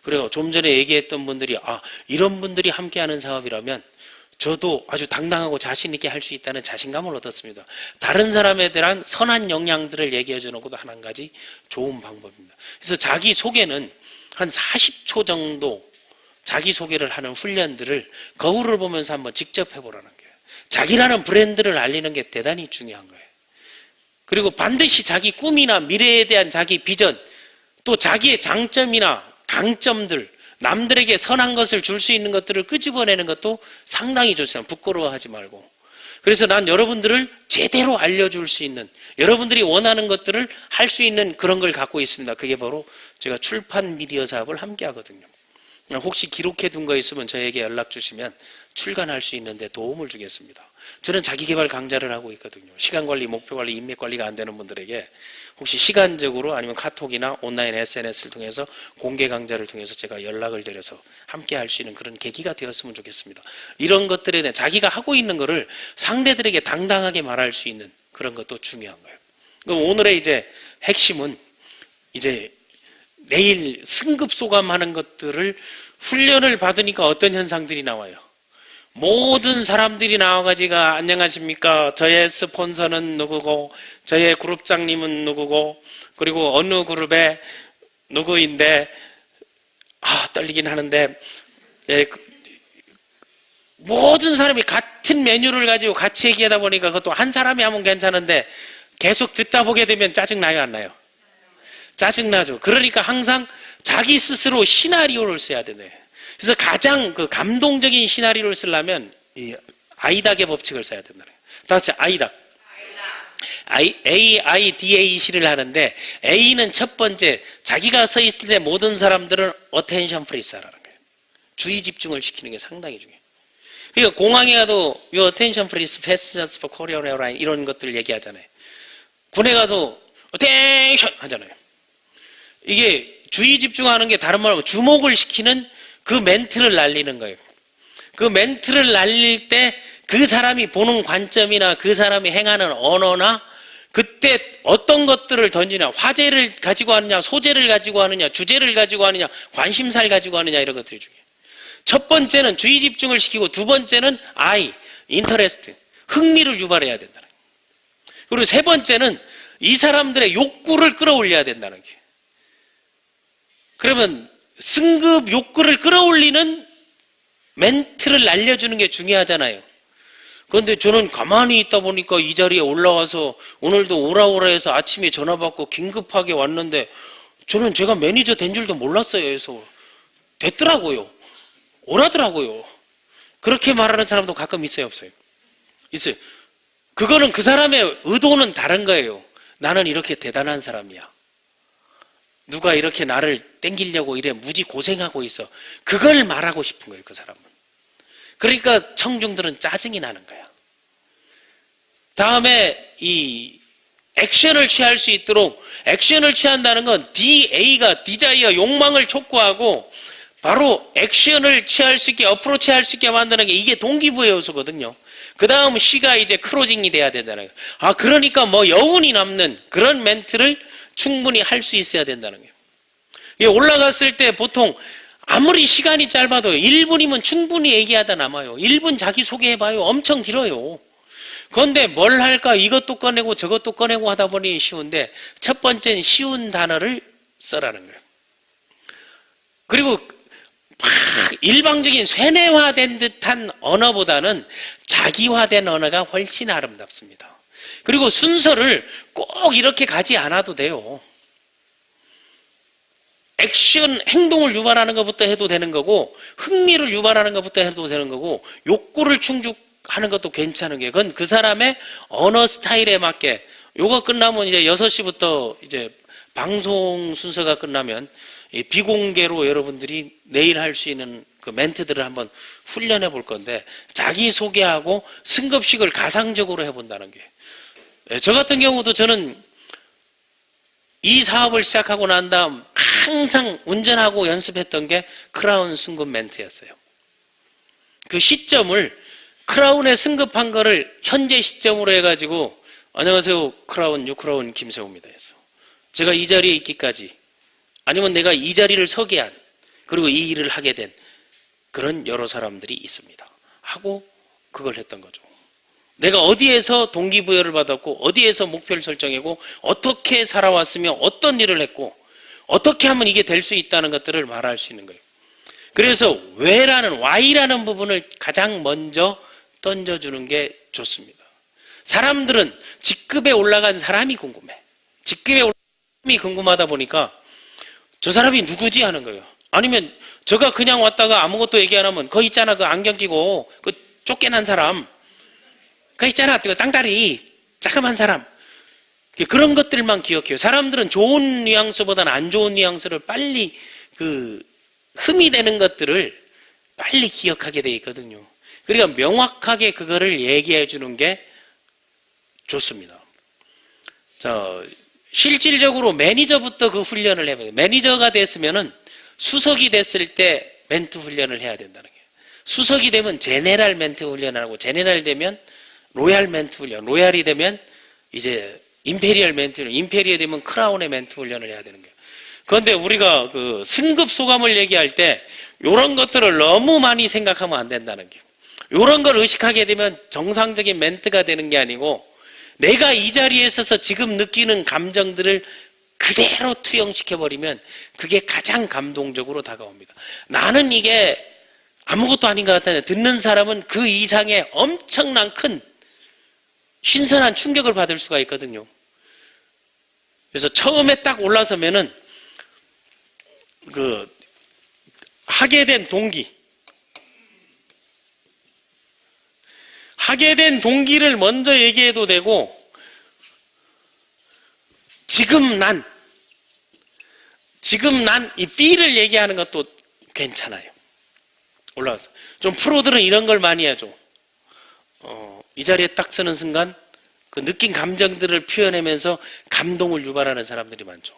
그리고 좀 전에 얘기했던 분들이 이런 분들이 함께하는 사업이라면 저도 아주 당당하고 자신 있게 할 수 있다는 자신감을 얻었습니다. 다른 사람에 대한 선한 영향들을 얘기해 주는 것도 한 가지 좋은 방법입니다. 그래서 자기소개는 한 40초 정도 자기소개를 하는 훈련들을 거울을 보면서 한번 직접 해보라는 거예요. 자기라는 브랜드를 알리는 게 대단히 중요한 거예요. 그리고 반드시 자기 꿈이나 미래에 대한 자기 비전 또 자기의 장점이나 강점들, 남들에게 선한 것을 줄 수 있는 것들을 끄집어내는 것도 상당히 좋습니다. 부끄러워하지 말고. 그래서 난 여러분들을 제대로 알려줄 수 있는, 여러분들이 원하는 것들을 할 수 있는 그런 걸 갖고 있습니다. 그게 바로 제가 출판 미디어 사업을 함께 하거든요. 혹시 기록해 둔 거 있으면 저에게 연락 주시면 출간할 수 있는데 도움을 주겠습니다. 저는 자기개발 강좌를 하고 있거든요. 시간관리, 목표관리, 인맥관리가 안 되는 분들에게 혹시 시간적으로 아니면 카톡이나 온라인 SNS를 통해서 공개 강좌를 통해서 제가 연락을 드려서 함께 할 수 있는 그런 계기가 되었으면 좋겠습니다. 이런 것들에 대해 자기가 하고 있는 거를 상대들에게 당당하게 말할 수 있는 그런 것도 중요한 거예요. 그럼 오늘의 이제 핵심은 이제 내일 승급 소감하는 것들을 훈련을 받으니까 어떤 현상들이 나와요? 모든 사람들이 나와가지고 안녕하십니까? 저의 스폰서는 누구고, 저의 그룹장님은 누구고, 그리고 어느 그룹의 누구인데, 떨리긴 하는데, 모든 사람이 같은 메뉴를 가지고 같이 얘기하다 보니까 그것도 한 사람이 하면 괜찮은데 계속 듣다 보게 되면 짜증나요, 안 나요? 짜증나죠. 그러니까 항상 자기 스스로 시나리오를 써야 되네. 그래서 가장 그 감동적인 시나리오를 쓰려면 이 아이닥의 법칙을 써야 된다. 다 같이 아이닥. AIDAC를 하는데 A는 첫 번째, 자기가 서 있을 때 모든 사람들은 attention please라는 거예요. 주의 집중을 시키는 게 상당히 중요해요. 그러니까 공항에 가도 your attention please, passengers for Korean Airlines 이런 것들 얘기하잖아요. 군에 가도 attention 하잖아요. 이게 주의 집중하는 게 다른 말로 주목을 시키는 그 멘트를 날리는 거예요. 그 멘트를 날릴 때 그 사람이 보는 관점이나 그 사람이 행하는 언어나 그때 어떤 것들을 던지냐, 화제를 가지고 하느냐, 소재를 가지고 하느냐, 주제를 가지고 하느냐, 관심사를 가지고 하느냐 이런 것들이 중요해요. 첫 번째는 주의 집중을 시키고 두 번째는 interest, 흥미를 유발해야 된다는 거예요. 그리고 세 번째는 이 사람들의 욕구를 끌어올려야 된다는 거예요. 그러면 승급 욕구를 끌어올리는 멘트를 날려주는 게 중요하잖아요. 그런데 저는 가만히 있다 보니까 이 자리에 올라와서 오늘도 오라오라 해서 아침에 전화 받고 긴급하게 왔는데 저는 제가 매니저 된 줄도 몰랐어요. 그래서 됐더라고요. 오라더라고요. 그렇게 말하는 사람도 가끔 있어요, 없어요? 있어요. 그거는 그 사람의 의도는 다른 거예요. 나는 이렇게 대단한 사람이야. 누가 이렇게 나를 땡기려고 이래 무지 고생하고 있어. 그걸 말하고 싶은 거예요, 그 사람은. 그러니까 청중들은 짜증이 나는 거야. 다음에 이 액션을 취할 수 있도록, 액션을 취한다는 건 DA가 디자이어, 욕망을 촉구하고 바로 액션을 취할 수 있게, 어프로치 할 수 있게 만드는 게 이게 동기부여 요소거든요. 그 다음 C가 이제 크로징이 돼야 된다는 거예요. 그러니까 뭐 여운이 남는 그런 멘트를 충분히 할 수 있어야 된다는 거예요. 올라갔을 때 보통 아무리 시간이 짧아도 1분이면 충분히 얘기하다 남아요. 1분 자기 소개해봐요. 엄청 길어요. 그런데 뭘 할까? 이것도 꺼내고 저것도 꺼내고 하다 보니 쉬운데 첫 번째는 쉬운 단어를 써라는 거예요. 그리고 일방적인 쇠뇌화된 듯한 언어보다는 자기화된 언어가 훨씬 아름답습니다. 그리고 순서를 꼭 이렇게 가지 않아도 돼요. 액션, 행동을 유발하는 것부터 해도 되는 거고 흥미를 유발하는 것부터 해도 되는 거고 욕구를 충족하는 것도 괜찮은 게 그건 그 사람의 언어 스타일에 맞게 요거 끝나면 이제 6시부터 이제 방송 순서가 끝나면 비공개로 여러분들이 내일 할 수 있는 그 멘트들을 한번 훈련해 볼 건데 자기소개하고 승급식을 가상적으로 해본다는 게 저 같은 경우도 저는 이 사업을 시작하고 난 다음 항상 운전하고 연습했던 게 크라운 승급 멘트였어요. 그 시점을 크라운에 승급한 거를 현재 시점으로 해가지고 안녕하세요 크라운 뉴크라운 김세호입니다 해서 제가 이 자리에 있기까지 아니면 내가 이 자리를 서게 한 그리고 이 일을 하게 된 그런 여러 사람들이 있습니다 하고 그걸 했던 거죠. 내가 어디에서 동기부여를 받았고 어디에서 목표를 설정하고 어떻게 살아왔으며 어떤 일을 했고 어떻게 하면 이게 될 수 있다는 것들을 말할 수 있는 거예요. 그래서 왜라는 Y라는 부분을 가장 먼저 던져주는 게 좋습니다. 사람들은 직급에 올라간 사람이 궁금해. 직급에 올라간 사람이 궁금하다 보니까 저 사람이 누구지 하는 거예요. 아니면 저가 그냥 왔다가 아무것도 얘기 안 하면 거 있잖아 그 안경 끼고 그 쫓겨난 사람 그 있잖아 그 땅다리 자그만 사람 그런 것들만 기억해요. 사람들은 좋은 뉘앙스보다는 안 좋은 뉘앙스를 빨리 그 흠이 되는 것들을 빨리 기억하게 돼 있거든요. 그러니까 명확하게 그거를 얘기해 주는 게 좋습니다. 자, 실질적으로 매니저부터 그 훈련을 해야 돼요. 매니저가 됐으면은 수석이 됐을 때 멘트 훈련을 해야 된다는 거예요. 수석이 되면 제네럴 멘트 훈련을 하고 제네럴 되면 로얄 멘트 훈련, 로얄이 되면 이제 임페리얼 멘트, 임페리얼 되면 크라운의 멘트 훈련을 해야 되는 거예요. 그런데 우리가 그 승급 소감을 얘기할 때 이런 것들을 너무 많이 생각하면 안 된다는 게, 이런 걸 의식하게 되면 정상적인 멘트가 되는 게 아니고 내가 이 자리에 있어서 지금 느끼는 감정들을 그대로 투영시켜버리면 그게 가장 감동적으로 다가옵니다. 나는 이게 아무것도 아닌 것 같아요. 듣는 사람은 그 이상의 엄청난 큰 신선한 충격을 받을 수가 있거든요. 그래서 처음에 딱 올라서면은 그 하게 된 동기를 먼저 얘기해도 되고, 지금 난 이 feel을 얘기하는 것도 괜찮아요. 올라와서 좀 프로들은 이런 걸 많이 하죠. 이 자리에 딱 서는 순간 그 느낀 감정들을 표현하면서 감동을 유발하는 사람들이 많죠.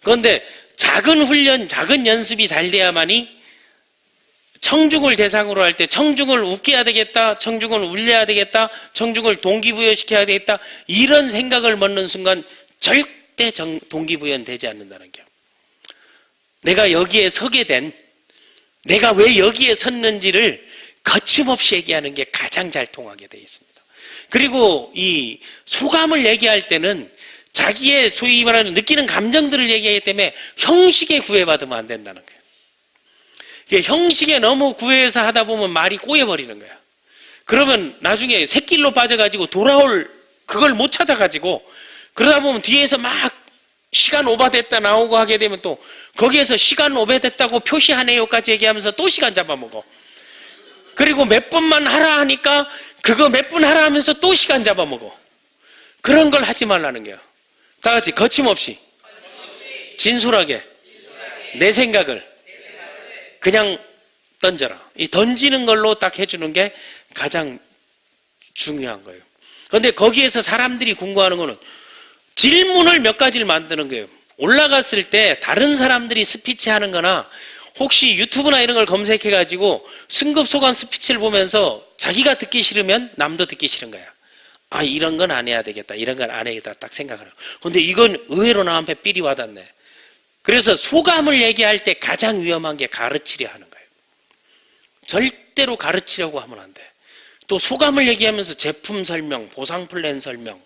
그런데 작은 훈련, 작은 연습이 잘 돼야만이 청중을 대상으로 할 때 청중을 웃게 해야 되겠다, 청중을 울려야 되겠다, 청중을 동기부여시켜야 되겠다, 이런 생각을 먹는 순간 절대 동기부여는 되지 않는다는 거예요. 내가 여기에 서게 된, 내가 왜 여기에 섰는지를 거침없이 얘기하는 게 가장 잘 통하게 되어 있습니다. 그리고 이 소감을 얘기할 때는 자기의 소위 말하는 느끼는 감정들을 얘기하기 때문에 형식에 구애받으면 안 된다는 거예요. 이게 형식에 너무 구애해서 하다 보면 말이 꼬여버리는 거야. 그러면 나중에 샛길로 빠져가지고 돌아올 그걸 못 찾아가지고, 그러다 보면 뒤에서 막 시간 오버됐다 나오고 하게 되면 또 거기에서 시간 오버됐다고 표시하네요까지 얘기하면서 또 시간 잡아먹어. 그리고 몇 번만 하라 하니까 그거 몇 분 하라 하면서 또 시간 잡아먹어. 그런 걸 하지 말라는 거야. 다 같이 거침없이 진솔하게 내 생각을 그냥 던져라. 이 던지는 걸로 딱 해주는 게 가장 중요한 거예요. 그런데 거기에서 사람들이 궁금해하는 거는 질문을 몇 가지를 만드는 거예요. 올라갔을 때 다른 사람들이 스피치 하는 거나 혹시 유튜브나 이런 걸 검색해 가지고 승급소감 스피치를 보면서 자기가 듣기 싫으면 남도 듣기 싫은 거야. 아, 이런 건 안 해야 되겠다, 이런 건 안 해야겠다 딱 생각을 하고. 근데 이건 의외로 나한테 삘이 와닿네. 그래서 소감을 얘기할 때 가장 위험한 게 가르치려 하는 거예요. 절대로 가르치려고 하면 안 돼. 또 소감을 얘기하면서 제품 설명, 보상 플랜 설명,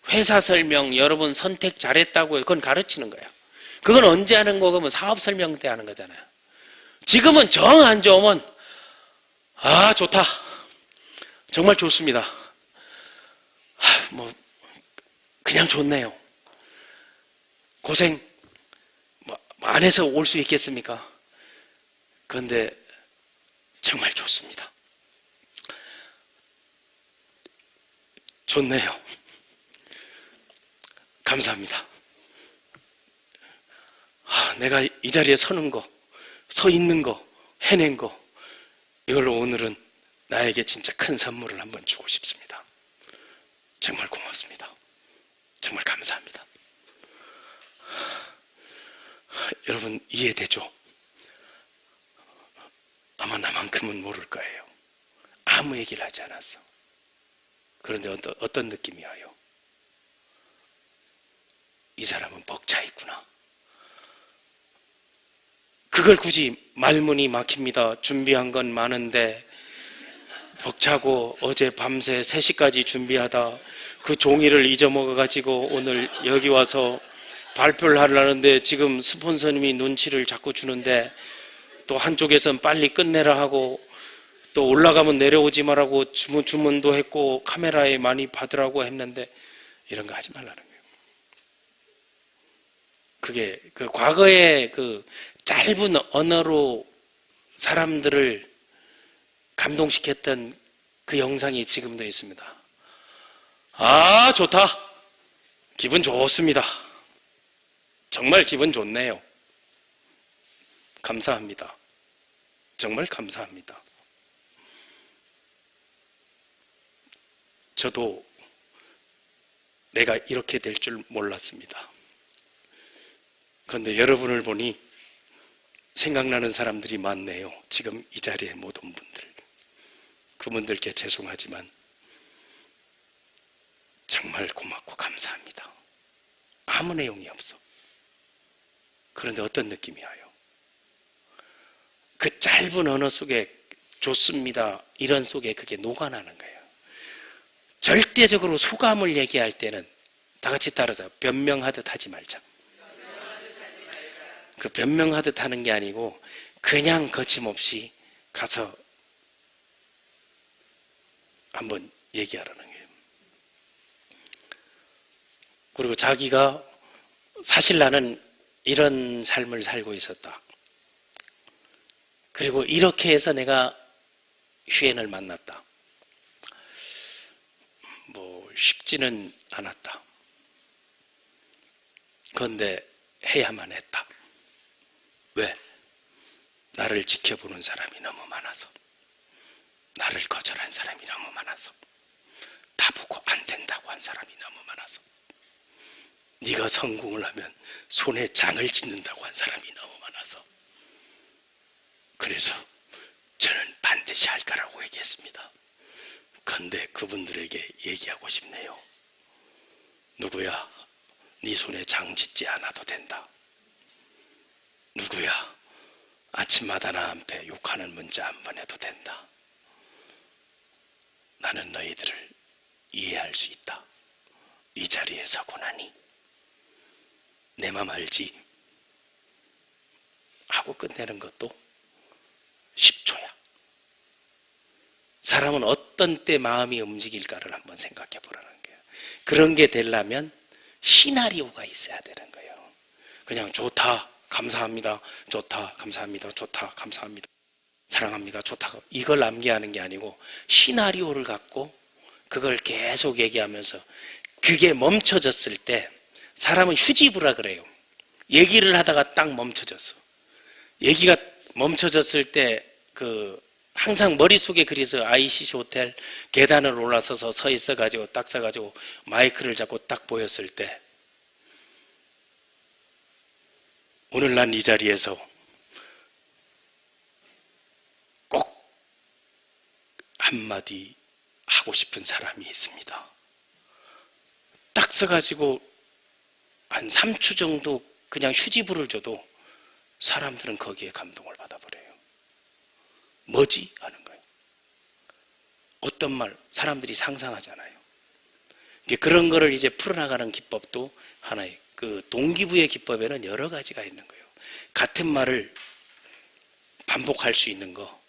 회사 설명, 여러분 선택 잘했다고요. 그건 가르치는 거예요. 그건 언제 하는 거? 그러면 사업 설명 때 하는 거잖아요. 지금은 정 안 좋으면 아, 좋다, 정말 좋습니다, 뭐 그냥 좋네요, 고생 안 해서 올 수 있겠습니까? 그런데 정말 좋습니다, 좋네요, 감사합니다. 내가 이 자리에 서는 거, 서 있는 거, 해낸 거, 이걸로 오늘은 나에게 진짜 큰 선물을 한번 주고 싶습니다. 정말 고맙습니다. 정말 감사합니다. 여러분 이해되죠? 아마 나만큼은 모를 거예요. 아무 얘기를 하지 않았어. 그런데 어떤 느낌이 와요? 이 사람은 벅차 있구나. 그걸 굳이 말문이 막힙니다. 준비한 건 많은데 벅차고 어제 밤새 3시까지 준비하다 그 종이를 잊어먹어가지고 오늘 여기 와서 발표를 하려는데 지금 스폰서님이 눈치를 자꾸 주는데 또 한쪽에선 빨리 끝내라 하고 또 올라가면 내려오지 말라고 주문도 했고 카메라에 많이 받으라고 했는데 이런 거 하지 말라는 거예요. 그게 그 과거의 그 짧은 언어로 사람들을 감동시켰던 그 영상이 지금도 있습니다. 아, 좋다, 기분 좋습니다, 정말 기분 좋네요, 감사합니다, 정말 감사합니다. 저도 내가 이렇게 될 줄 몰랐습니다. 그런데 여러분을 보니 생각나는 사람들이 많네요. 지금 이 자리에 모든 분들, 그분들께 죄송하지만 정말 고맙고 감사합니다. 아무 내용이 없어. 그런데 어떤 느낌이 와요? 그 짧은 언어 속에 좋습니다, 이런 속에 그게 녹아나는 거예요. 절대적으로 소감을 얘기할 때는 다 같이 따라서 변명하듯 하지 말자. 그 변명하듯 하는 게 아니고 그냥 거침없이 가서 한번 얘기하라는 거예요. 그리고 자기가 사실 나는 이런 삶을 살고 있었다. 그리고 이렇게 해서 내가 휴엔을 만났다. 뭐 쉽지는 않았다. 그런데 해야만 했다. 왜? 나를 지켜보는 사람이 너무 많아서, 나를 거절한 사람이 너무 많아서, 다 보고 안 된다고 한 사람이 너무 많아서, 네가 성공을 하면 손에 장을 짓는다고 한 사람이 너무 많아서, 그래서 저는 반드시 할 거라고 얘기했습니다. 그런데 그분들에게 얘기하고 싶네요. 누구야, 네 손에 장 짓지 않아도 된다. 누구야, 아침마다 나한테 욕하는 문자 한 번 해도 된다. 나는 너희들을 이해할 수 있다. 이 자리에 서고 나니 내 맘 알지? 하고 끝내는 것도 10초야. 사람은 어떤 때 마음이 움직일까를 한번 생각해 보라는 거예요. 그런 게 되려면 시나리오가 있어야 되는 거예요. 그냥 좋다, 감사합니다, 좋다, 감사합니다, 좋다, 감사합니다, 사랑합니다, 좋다, 이걸 암기하는 게 아니고 시나리오를 갖고 그걸 계속 얘기하면서 그게 멈춰졌을 때, 사람은 휴지부라 그래요. 얘기를 하다가 딱 멈춰졌어. 얘기가 멈춰졌을 때 항상 머릿속에 그래서 ICC 호텔 계단을 올라서서 서 있어가지고 딱 서가지고 마이크를 잡고 딱 보였을 때, 오늘 난 이 자리에서 꼭 한마디 하고 싶은 사람이 있습니다. 딱 서가지고 한 3초 정도 그냥 휴지부를 줘도 사람들은 거기에 감동을 받아버려요. 뭐지? 하는 거예요. 어떤 말, 사람들이 상상하잖아요. 그런 거를 이제 풀어나가는 기법도 하나의 동기부여 기법에는 여러 가지가 있는 거예요. 같은 말을 반복할 수 있는 거,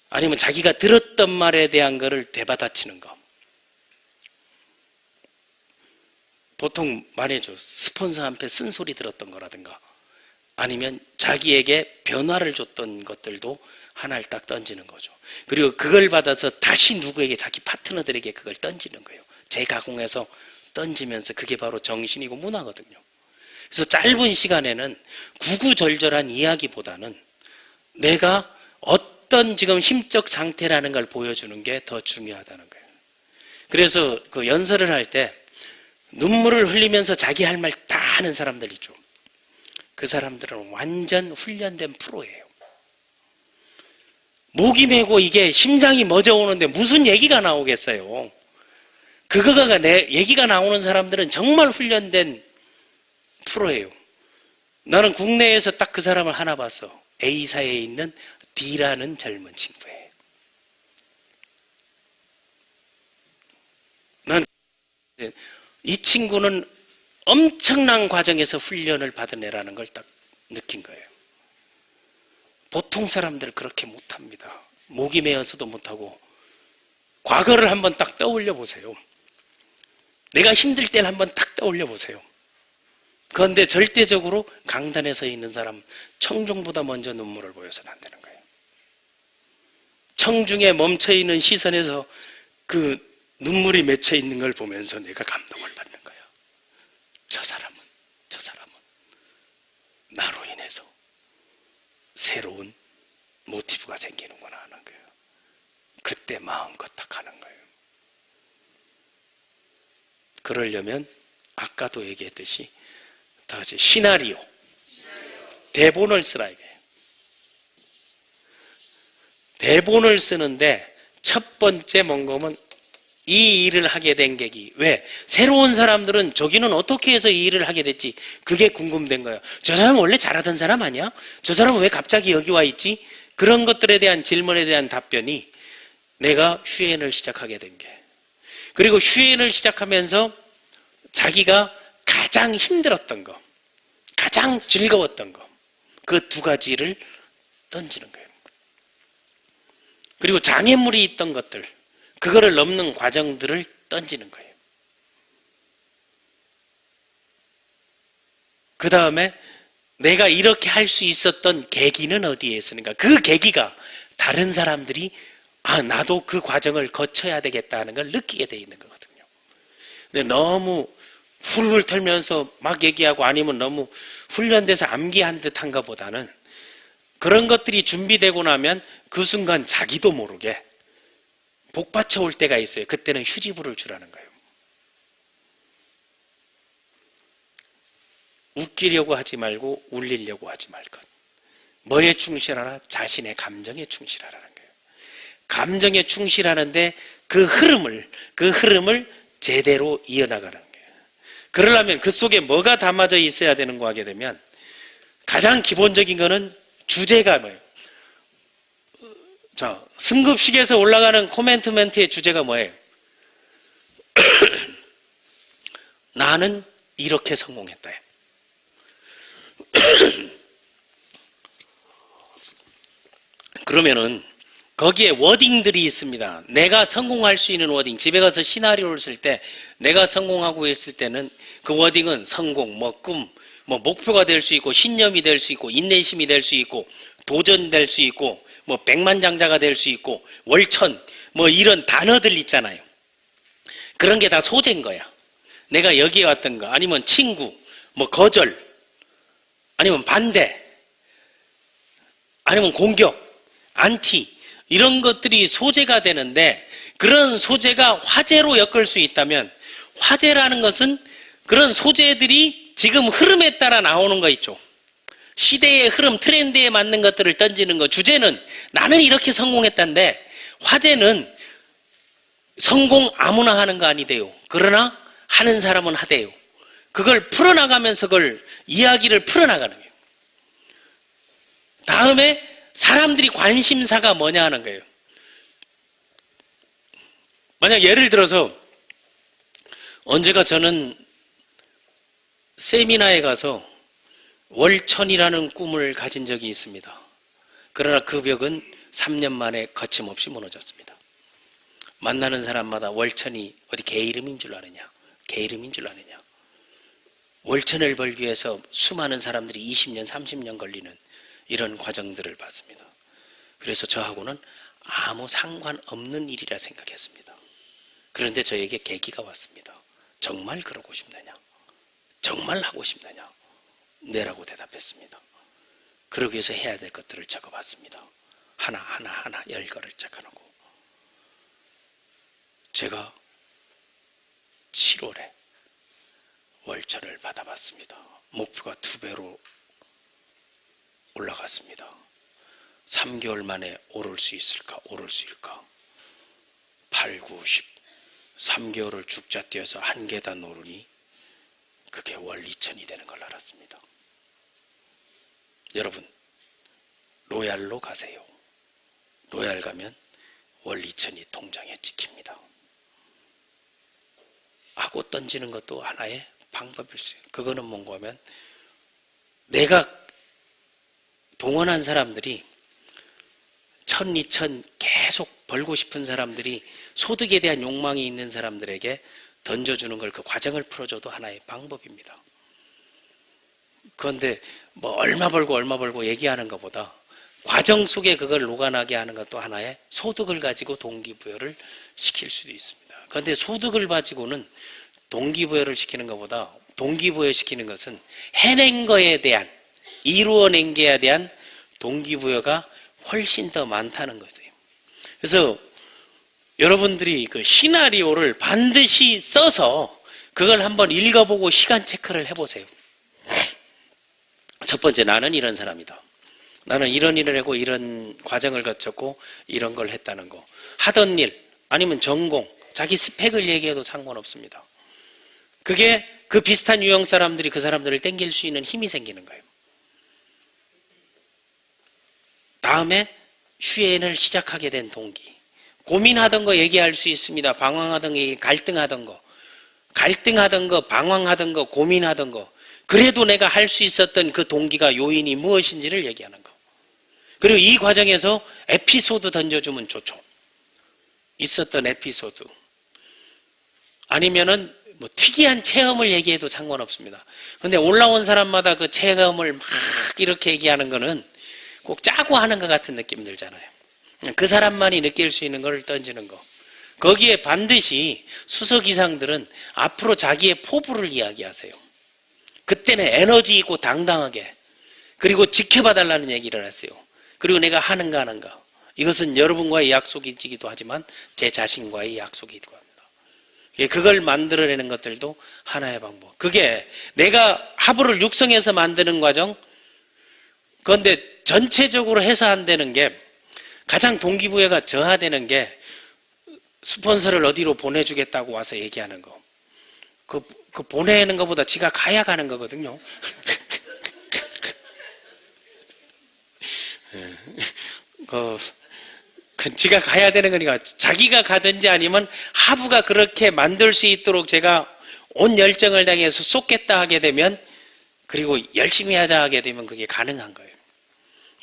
아니면 자기가 들었던 말에 대한 거를 되받아치는 거. 보통 말해줘. 스폰서한테 쓴소리 들었던 거라든가, 아니면 자기에게 변화를 줬던 것들도 하나를 딱 던지는 거죠. 그리고 그걸 받아서 다시 누구에게, 자기 파트너들에게 그걸 던지는 거예요. 재가공해서 던지면서, 그게 바로 정신이고 문화거든요. 그래서 짧은 시간에는 구구절절한 이야기보다는 내가 어떤 지금 심적 상태라는 걸 보여주는 게 더 중요하다는 거예요. 그래서 그 연설을 할 때 눈물을 흘리면서 자기 할 말 다 하는 사람들 있죠. 그 사람들은 완전 훈련된 프로예요. 목이 메고 이게 심장이 멎어오는데 무슨 얘기가 나오겠어요. 그거가 얘기가 나오는 사람들은 정말 훈련된 프로예요. 나는 국내에서 딱 그 사람을 하나 봤어. A사에 있는 D라는 젊은 친구예요. 난 이 친구는 엄청난 과정에서 훈련을 받은 애라는 걸 딱 느낀 거예요. 보통 사람들 그렇게 못합니다. 목이 메어서도 못하고. 과거를 한번 딱 떠올려 보세요. 내가 힘들 때를 한번 딱 떠올려 보세요. 그런데 절대적으로 강단에 서 있는 사람, 청중보다 먼저 눈물을 보여서는 안 되는 거예요. 청중에 멈춰있는 시선에서 그 눈물이 맺혀 있는 걸 보면서 내가 감동을 받는 거예요. 저 사람은 나로 인해서 새로운 모티브가 생기는구나 하는 거예요. 그때 마음껏 딱 하는 거예요. 그러려면 아까도 얘기했듯이 다 같이 시나리오, 대본을 쓰라 이거예요. 대본을 쓰는데 첫 번째 뭔가 하면 이 일을 하게 된 계기. 왜? 새로운 사람들은 저기는 어떻게 해서 이 일을 하게 됐지? 그게 궁금된 거예요. 저 사람은 원래 잘하던 사람 아니야? 저 사람은 왜 갑자기 여기 와 있지? 그런 것들에 대한 질문에 대한 답변이 내가 휴엔을 시작하게 된 게. 그리고 휴엔을 시작하면서 자기가 가장 힘들었던 거, 가장 즐거웠던 거, 그 두 가지를 던지는 거예요. 그리고 장애물이 있던 것들, 그거를 넘는 과정들을 던지는 거예요. 그 다음에 내가 이렇게 할 수 있었던 계기는 어디에 있으니까 그 계기가 다른 사람들이 나도 그 과정을 거쳐야 되겠다는 걸 느끼게 돼 있는 거거든요. 근데 너무 훌훌 털면서 막 얘기하고 아니면 너무 훈련돼서 암기한 듯한 것보다는 그런 것들이 준비되고 나면 그 순간 자기도 모르게 복받쳐 올 때가 있어요. 그때는 휴지부를 주라는 거예요. 웃기려고 하지 말고 울리려고 하지 말 것. 뭐에 충실하라? 자신의 감정에 충실하라는 거예요. 감정에 충실하는데 그 흐름을 제대로 이어나가는 거예요. 그러려면 그 속에 뭐가 담아져 있어야 되는 거 하게 되면 가장 기본적인 거는 주제가 뭐예요? 자, 승급식에서 올라가는 코멘트 멘트의 주제가 뭐예요? 나는 이렇게 성공했다. 그러면은 거기에 워딩들이 있습니다. 내가 성공할 수 있는 워딩. 집에 가서 시나리오를 쓸 때 내가 성공하고 있을 때는 그 워딩은 성공, 꿈, 목표가 될 수 있고 신념이 될 수 있고 인내심이 될 수 있고 도전될 수 있고 백만장자가 될 수 있고 월천 이런 단어들 있잖아요. 그런 게 다 소재인 거야. 내가 여기에 왔던 거 아니면 친구, 거절, 아니면 반대, 아니면 공격, 안티 이런 것들이 소재가 되는데 그런 소재가 화제로 엮을 수 있다면 화제라는 것은 그런 소재들이 지금 흐름에 따라 나오는 거 있죠. 시대의 흐름, 트렌드에 맞는 것들을 던지는 거. 주제는 나는 이렇게 성공했다는데 화제는 성공 아무나 하는 거 아니대요. 그러나 하는 사람은 하대요. 그걸 풀어나가면서 그걸 이야기를 풀어나가는 거예요. 다음에 사람들이 관심사가 뭐냐 하는 거예요. 만약 예를 들어서 언제가 저는 세미나에 가서 월천이라는 꿈을 가진 적이 있습니다. 그러나 그 벽은 3년 만에 거침없이 무너졌습니다. 만나는 사람마다 월천이 어디 개 이름인 줄 아느냐, 개 이름인 줄 아느냐. 월천을 벌기 위해서 수많은 사람들이 20년, 30년 걸리는 이런 과정들을 봤습니다. 그래서 저하고는 아무 상관없는 일이라 생각했습니다. 그런데 저에게 계기가 왔습니다. 정말 그러고 싶느냐? 정말 하고 싶느냐? 네라고 대답했습니다. 그러기 위해서 해야 될 것들을 적어봤습니다. 하나 10개를 적어놓고 제가 7월에 월천을 받아봤습니다. 목표가 2배로 올라갔습니다. 3개월 만에 오를 수 있을까? 8, 9, 10 3개월을 죽자 뛰어서 한 계단 오르니 그게 월 2천이 되는 걸 알았습니다. 여러분, 로얄로 가세요. 로얄 가면 월 2천이 통장에 찍힙니다. 하고 던지는 것도 하나의 방법일 수 있어요. 그거는 뭔가 하면 내가 동원한 사람들이 1,000, 2천 계속 벌고 싶은 사람들이 소득에 대한 욕망이 있는 사람들에게 던져주는 걸 그 과정을 풀어줘도 하나의 방법입니다. 그런데 얼마 벌고 얘기하는 것보다 과정 속에 그걸 녹아나게 하는 것도 하나의 소득을 가지고 동기부여를 시킬 수도 있습니다. 그런데 소득을 가지고는 동기부여를 시키는 것보다 동기부여 시키는 것은 해낸 거에 대한, 이루어낸 거에 대한 동기부여가 훨씬 더 많다는 거예요. 그래서 여러분들이 그 시나리오를 반드시 써서 그걸 한번 읽어보고 시간 체크를 해보세요. 첫 번째, 나는 이런 사람이다. 나는 이런 일을 하고 이런 과정을 거쳤고 이런 걸 했다는 거. 하던 일, 아니면 전공, 자기 스펙을 얘기해도 상관없습니다. 그게 그 비슷한 유형 사람들이 그 사람들을 땡길 수 있는 힘이 생기는 거예요. 다음에 휴예를 시작하게 된 동기. 고민하던 거 얘기할 수 있습니다. 방황하던 거, 갈등하던 거, 방황하던 거, 고민하던 거. 그래도 내가 할 수 있었던 그 동기가 요인이 무엇인지를 얘기하는 거. 그리고 이 과정에서 에피소드 던져주면 좋죠. 있었던 에피소드. 아니면은 뭐 특이한 체험을 얘기해도 상관없습니다. 근데 올라온 사람마다 그 체험을 막 이렇게 얘기하는 거는 꼭 짜고 하는 것 같은 느낌 들잖아요. 그 사람만이 느낄 수 있는 걸 던지는 거. 거기에 반드시 수석이상들은 앞으로 자기의 포부를 이야기하세요. 그때는 에너지 있고 당당하게, 그리고 지켜봐 달라는 얘기를 하세요. 그리고 내가 하는가 하는가. 이것은 여러분과의 약속이기도 하지만 제 자신과의 약속이기도 합니다. 그걸 만들어내는 것들도 하나의 방법. 그게 내가 하부를 육성해서 만드는 과정. 그런데 전체적으로 해서 안 되는 게, 가장 동기부여가 저하되는 게 스폰서를 어디로 보내주겠다고 와서 얘기하는 거. 그 보내는 것보다 지가 가야 가는 거거든요. 지가 가야 되는 거니까 자기가 가든지 아니면 하부가 그렇게 만들 수 있도록 제가 온 열정을 당해서 쏟겠다 하게 되면, 그리고 열심히 하자 하게 되면 그게 가능한 거예요.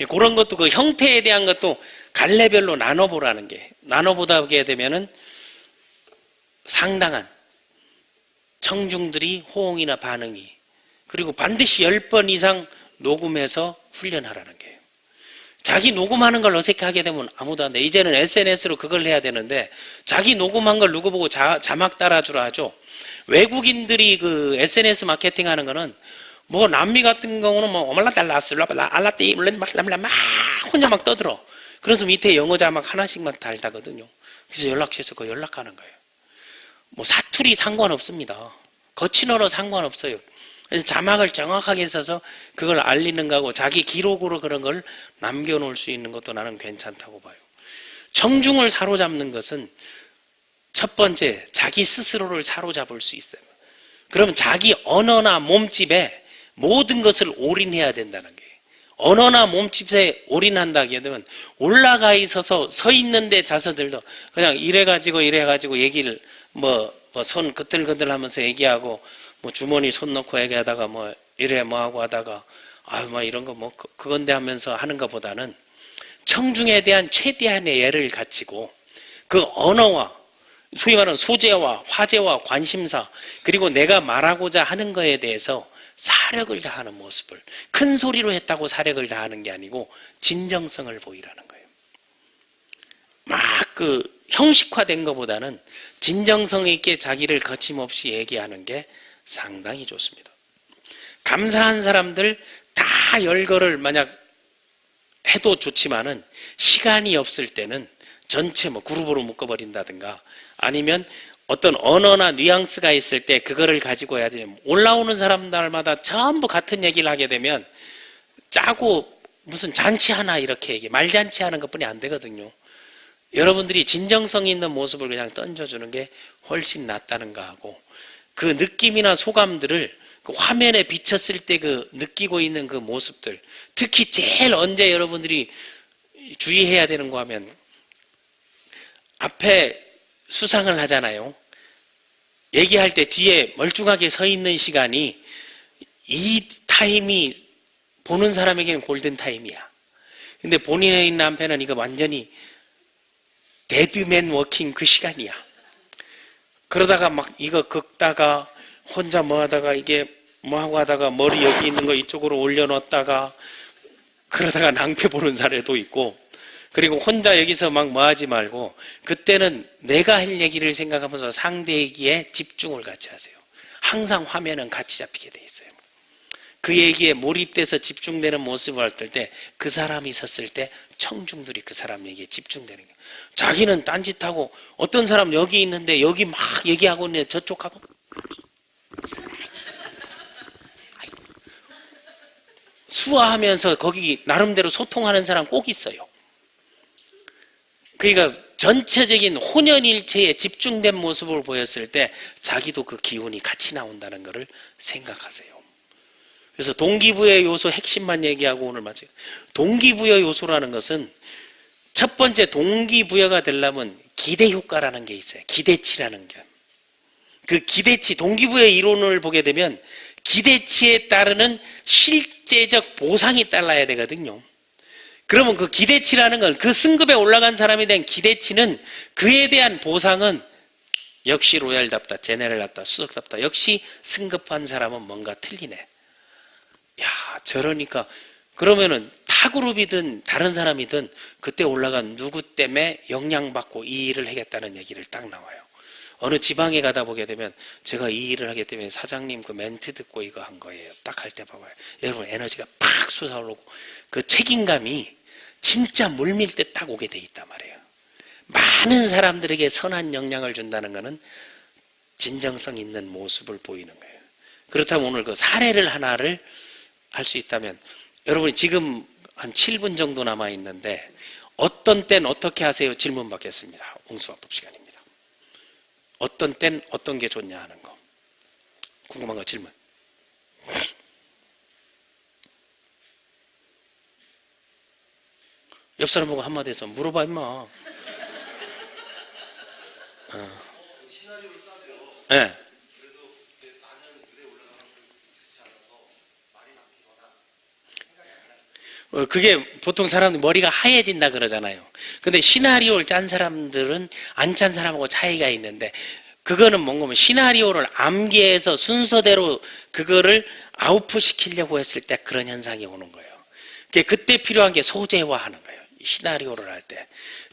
그런 것도, 그 형태에 대한 것도 갈래별로 나눠보라는 게, 나눠보다 보게 되면은 상당한 청중들이 호응이나 반응이, 그리고 반드시 10번 이상 녹음해서 훈련하라는 거예요. 자기 녹음하는 걸 어색하게 되면 아무도 안 돼. 이제는 SNS로 그걸 해야 되는데, 자기 녹음한 걸 누구 보고 자막 따라주라 하죠. 외국인들이 그 SNS 마케팅 하는 거는, 뭐 남미 같은 경우는 뭐 오말라달라슬라발라 알라띠 물렌마슬라말라 막 혼자 막 떠들어. 그래서 밑에 영어 자막 하나씩만 달다거든요. 그래서 연락처에서 그 연락하는 거예요. 뭐 사투리 상관없습니다. 거친 언어 상관없어요. 그래서 자막을 정확하게 써서 그걸 알리는 거고, 자기 기록으로 그런 걸 남겨놓을 수 있는 것도 나는 괜찮다고 봐요. 청중을 사로잡는 것은 첫 번째, 자기 스스로를 사로잡을 수 있어요. 그러면 자기 언어나 몸집에 모든 것을 올인해야 된다는 거예요. 언어나 몸집에 올인한다게 되면 올라가 있어서 서 있는데 자서들도 그냥 이래가지고 얘기를 손 그들그들 하면서 얘기하고, 뭐 주머니 손 넣고 얘기하다가 뭐 이래 뭐하고 하다가 이런 거 그건데 하면서 하는 것보다는 청중에 대한 최대한의 예를 갖추고, 그 언어와 소위 말하는 소재와 화제와 관심사, 그리고 내가 말하고자 하는 거에 대해서 사력을 다하는 모습을, 큰 소리로 했다고 사력을 다하는 게 아니고 진정성을 보이라는 거예요. 막 형식화된 것보다는 진정성 있게 자기를 거침없이 얘기하는 게 상당히 좋습니다. 감사한 사람들 다 열거를 만약 해도 좋지만은, 시간이 없을 때는 전체 그룹으로 묶어버린다든가, 아니면 어떤 언어나 뉘앙스가 있을 때 그거를 가지고 해야 되면, 올라오는 사람들마다 전부 같은 얘기를 하게 되면 짜고 무슨 잔치 하나 이렇게 말잔치 하는 것뿐이 안 되거든요. 여러분들이 진정성 있는 모습을 그냥 던져주는 게 훨씬 낫다는 거 하고, 그 느낌이나 소감들을 그 화면에 비쳤을 때 그 느끼고 있는 그 모습들, 특히 제일 언제 여러분들이 주의해야 되는 거 하면, 앞에 수상을 하잖아요. 얘기할 때 뒤에 멀쩡하게 서 있는 시간이, 이 타임이 보는 사람에게는 골든타임이야. 근데 본인의 있는 남편은 이거 완전히 데드맨 워킹 그 시간이야. 그러다가 막 이거 긁다가 혼자 뭐 하다가 이게 뭐 하고 하다가 머리 여기 있는 거 이쪽으로 올려놓다가 그러다가 낭패 보는 사례도 있고, 그리고 혼자 여기서 막 뭐 하지 말고 그때는 내가 할 얘기를 생각하면서 상대에게 집중을 같이 하세요. 항상 화면은 같이 잡히게 돼 있어요. 그 얘기에 몰입돼서 집중되는 모습을 할 때 그 사람이 섰을 때 청중들이 그 사람 얘기에 집중되는 거예요. 자기는 딴짓하고, 어떤 사람 여기 있는데 여기 막 얘기하고 있는데 저쪽하고 수화하면서 거기 나름대로 소통하는 사람 꼭 있어요. 그러니까 전체적인 혼연일체에 집중된 모습을 보였을 때 자기도 그 기운이 같이 나온다는 것을 생각하세요. 그래서 동기부여 요소 핵심만 얘기하고 오늘 마쳐요. 동기부여 요소라는 것은 첫 번째 동기부여가 되려면 기대효과라는 게 있어요. 기대치라는 게. 그 기대치, 동기부여 이론을 보게 되면 기대치에 따르는 실제적 보상이 따라야 되거든요. 그러면 그 기대치라는 건 그 승급에 올라간 사람에 대한 기대치는 그에 대한 보상은 역시 로얄답다, 제네럴답다, 수석답다. 역시 승급한 사람은 뭔가 틀리네. 야, 저러니까 그러면은 타 그룹이든 다른 사람이든 그때 올라간 누구 때문에 영향받고 이 일을 하겠다는 얘기를 딱 나와요. 어느 지방에 가다 보게 되면 제가 이 일을 하기 때문에 사장님 그 멘트 듣고 이거 한 거예요. 딱 할 때 봐봐요. 여러분 에너지가 팍 솟아오르고 그 책임감이 진짜 물밀 때 딱 오게 돼 있단 말이에요. 많은 사람들에게 선한 영향을 준다는 것은 진정성 있는 모습을 보이는 거예요. 그렇다면 오늘 그 사례를 하나를 할 수 있다면 여러분이 지금 한 7분 정도 남아 있는데 어떤 땐 어떻게 하세요? 질문 받겠습니다. 웅수화법 시간입니다. 어떤 땐 어떤 게 좋냐 하는 거. 궁금한 거 질문. 옆 사람 보고 한마디 해서 물어봐 임마. 시나리오를 짜도요. 네. 그래도 이제 많은 무대에 올라가는 걸 익숙치 않아서 말이 막히거나 생각이 안 나요. 그게 보통 사람들 머리가 하얘진다 그러잖아요. 근데 시나리오를 짠 사람들은 안 짠 사람하고 차이가 있는데 그거는 뭔가 시나리오를 암기해서 순서대로 그거를 아웃풋 시키려고 했을 때 그런 현상이 오는 거예요. 그때 필요한 게 소재화하는 거예요. 시나리오를 할 때.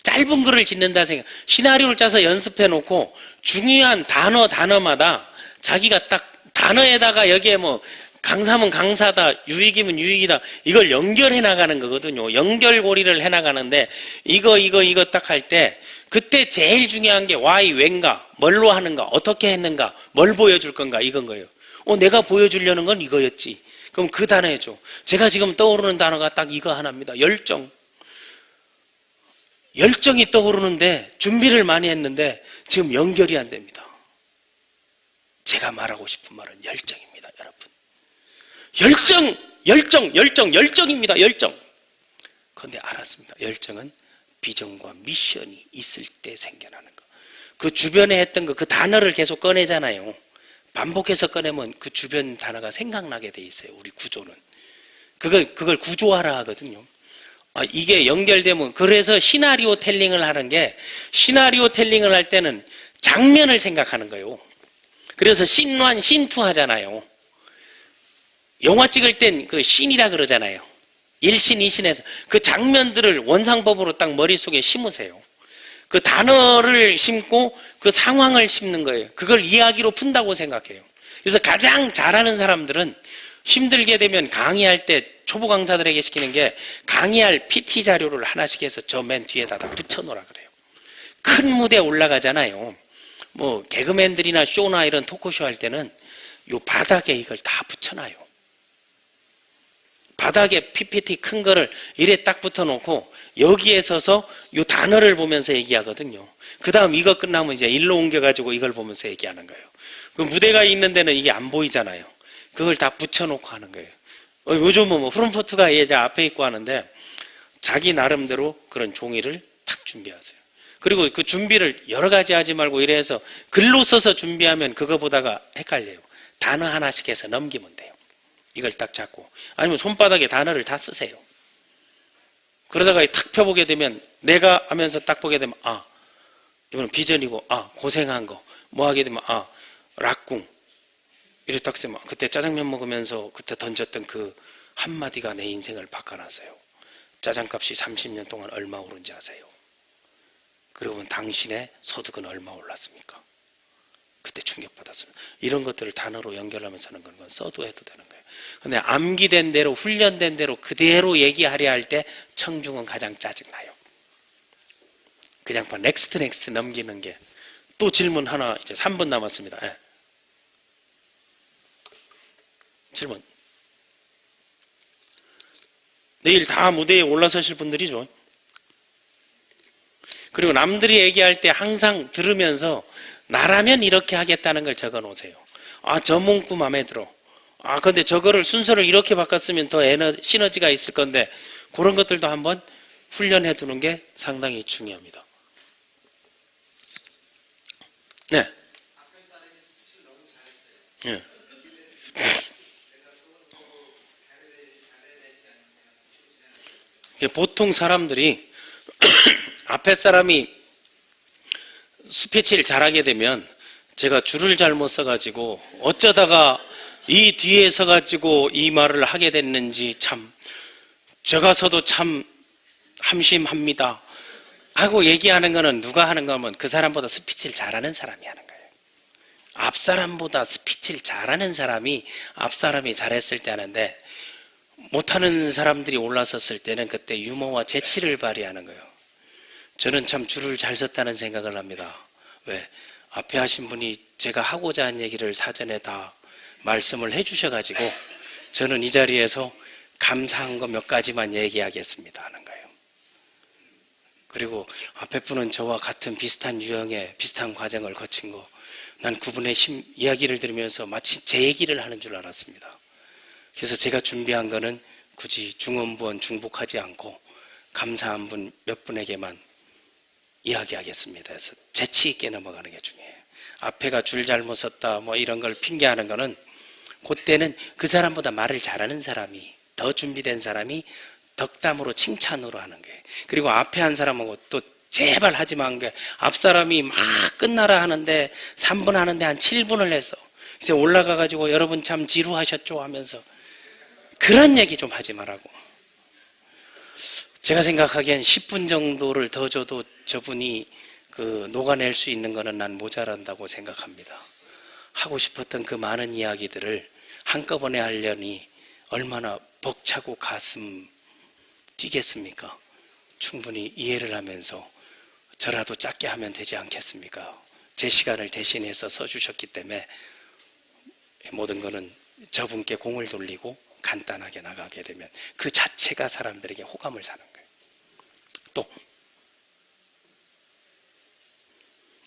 짧은 글을 짓는다 생각. 시나리오를 짜서 연습해 놓고 중요한 단어마다 자기가 딱 단어에다가 여기에 뭐 강사면 강사다, 유익이면 유익이다. 이걸 연결해 나가는 거거든요. 연결고리를 해 나가는데 이거 딱 할 때 그때 제일 중요한 게 why, when가, 뭘로 하는가, 어떻게 했는가, 뭘 보여줄 건가 이건 거예요. 내가 보여주려는 건 이거였지. 그럼 그 단어 해줘. 제가 지금 떠오르는 단어가 딱 이거 하나입니다. 열정. 열정이 떠오르는데 준비를 많이 했는데 지금 연결이 안 됩니다. 제가 말하고 싶은 말은 열정입니다, 여러분. 열정입니다, 열정. 그런데 알았습니다. 열정은 비전과 미션이 있을 때 생겨나는 거. 그 주변에 했던 거, 그 단어를 계속 꺼내잖아요. 반복해서 꺼내면 그 주변 단어가 생각나게 돼 있어요, 우리 구조는. 그걸 구조화라 하거든요. 이게 연결되면, 그래서 시나리오 텔링을 하는 게, 시나리오 텔링을 할 때는 장면을 생각하는 거예요. 그래서 씬1, 씬2 하잖아요. 영화 찍을 땐 그 씬이라 그러잖아요. 1씬, 2씬에서 그 장면들을 원상법으로 딱 머릿속에 심으세요. 그 단어를 심고 그 상황을 심는 거예요. 그걸 이야기로 푼다고 생각해요. 그래서 가장 잘하는 사람들은 힘들게 되면 강의할 때 초보 강사들에게 시키는 게 강의할 PT 자료를 하나씩 해서 저 맨 뒤에다 다 붙여놓으라 그래요. 큰 무대에 올라가잖아요. 뭐 개그맨들이나 쇼나 이런 토크쇼 할 때는 요 바닥에 이걸 다 붙여놔요. 바닥에 PPT 큰 거를 이래 딱 붙여놓고 여기에 서서 요 단어를 보면서 얘기하거든요. 그 다음 이거 끝나면 이제 일로 옮겨가지고 이걸 보면서 얘기하는 거예요. 그 무대가 있는 데는 이게 안 보이잖아요. 그걸 다 붙여놓고 하는 거예요. 요즘은 뭐 프롬프트가 이제 앞에 있고 하는데 자기 나름대로 그런 종이를 탁 준비하세요. 그리고 그 준비를 여러 가지 하지 말고 이래서 글로 써서 준비하면 그거 보다가 헷갈려요. 단어 하나씩 해서 넘기면 돼요. 이걸 딱 잡고. 아니면 손바닥에 단어를 다 쓰세요. 그러다가 탁 펴보게 되면 내가 하면서 딱 보게 되면 이거는 비전이고 고생한 거. 뭐 하게 되면 락궁. 이렇게 딱 쓰면 그때 짜장면 먹으면서 그때 던졌던 그 한마디가 내 인생을 바꿔놨어요. 짜장값이 30년 동안 얼마 오른지 아세요? 그리고 보면 당신의 소득은 얼마 올랐습니까? 그때 충격받았습니다. 이런 것들을 단어로 연결하면서 하는 건 써도 해도 되는 거예요. 근데 암기된 대로 훈련된 대로 그대로 얘기하려 할 때 청중은 가장 짜증나요. 그냥 넥스트 넘기는 게. 또 질문 하나, 이제 3분 남았습니다. 네. 질문. 내일 다 무대에 올라서실 분들이죠. 그리고 남들이 얘기할 때 항상 들으면서 나라면 이렇게 하겠다는 걸 적어 놓으세요. 아, 저 문구 마음에 들어. 아, 근데 저거를 순서를 이렇게 바꿨으면 더 시너지가 있을 건데, 그런 것들도 한번 훈련해 두는 게 상당히 중요합니다. 네. 네. 보통 사람들이 앞에 사람이 스피치를 잘하게 되면 제가 줄을 잘못 써가지고 어쩌다가 이 뒤에 서가지고 이 말을 하게 됐는지 참 제가 서도 참 함심합니다 하고 얘기하는 거는 누가 하는 거면 그 사람보다 스피치를 잘하는 사람이 하는 거예요. 앞 사람보다 스피치를 잘하는 사람이 앞 사람이 잘했을 때 하는데, 못하는 사람들이 올라섰을 때는 그때 유머와 재치를 발휘하는 거예요. 저는 참 줄을 잘 섰다는 생각을 합니다. 왜? 앞에 하신 분이 제가 하고자 한 얘기를 사전에 다 말씀을 해주셔가지고 저는 이 자리에서 감사한 거 몇 가지만 얘기하겠습니다 하는 거예요. 그리고 앞에 분은 저와 같은 비슷한 유형의 비슷한 과정을 거친 거, 난 그분의 이야기를 들으면서 마치 제 얘기를 하는 줄 알았습니다. 그래서 제가 준비한 거는 굳이 중언부언 중복하지 않고 감사한 분 몇 분에게만 이야기하겠습니다. 그래서 재치 있게 넘어가는 게 중요해요. 앞에가 줄 잘못 섰다 뭐 이런 걸 핑계하는 거는, 그때는 그 사람보다 말을 잘하는 사람이, 더 준비된 사람이 덕담으로 칭찬으로 하는 거예요. 그리고 앞에 한 사람하고 또 제발 하지 마 한 게, 앞 사람이 막 끝나라 하는데 3분 하는데 한 7분을 했어. 이제 올라가가지고 여러분 참 지루하셨죠 하면서 그런 얘기 좀 하지 말라고. 제가 생각하기엔 10분 정도를 더 줘도 저분이 녹아낼 수 있는 거는 난 모자란다고 생각합니다. 하고 싶었던 그 많은 이야기들을 한꺼번에 하려니 얼마나 벅차고 가슴 뛰겠습니까? 충분히 이해를 하면서 저라도 짧게 하면 되지 않겠습니까? 제 시간을 대신해서 써주셨기 때문에 모든 거는 저분께 공을 돌리고 간단하게 나가게 되면 그 자체가 사람들에게 호감을 사는 거예요. 또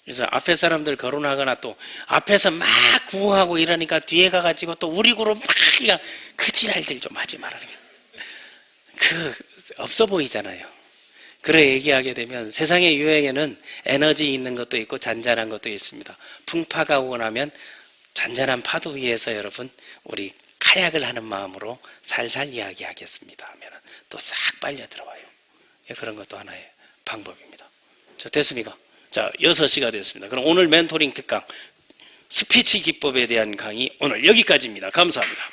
그래서 앞에 사람들 거론하거나 또 앞에서 막 구호하고 이러니까 뒤에 가가지고 또 우리 그룹 막 그냥 그 지랄들 좀 하지 말라는 거예요. 없어 보이잖아요. 그래 얘기하게 되면 세상의 유행에는 에너지 있는 것도 있고 잔잔한 것도 있습니다. 풍파가 오고 나면 잔잔한 파도 위에서 여러분 우리 카약을 하는 마음으로 살살 이야기하겠습니다 하면 또 싹 빨려 들어와요. 그런 것도 하나의 방법입니다. 자, 됐습니까? 자, 6시가 됐습니다. 그럼 오늘 멘토링 특강 스피치 기법에 대한 강의 오늘 여기까지입니다. 감사합니다.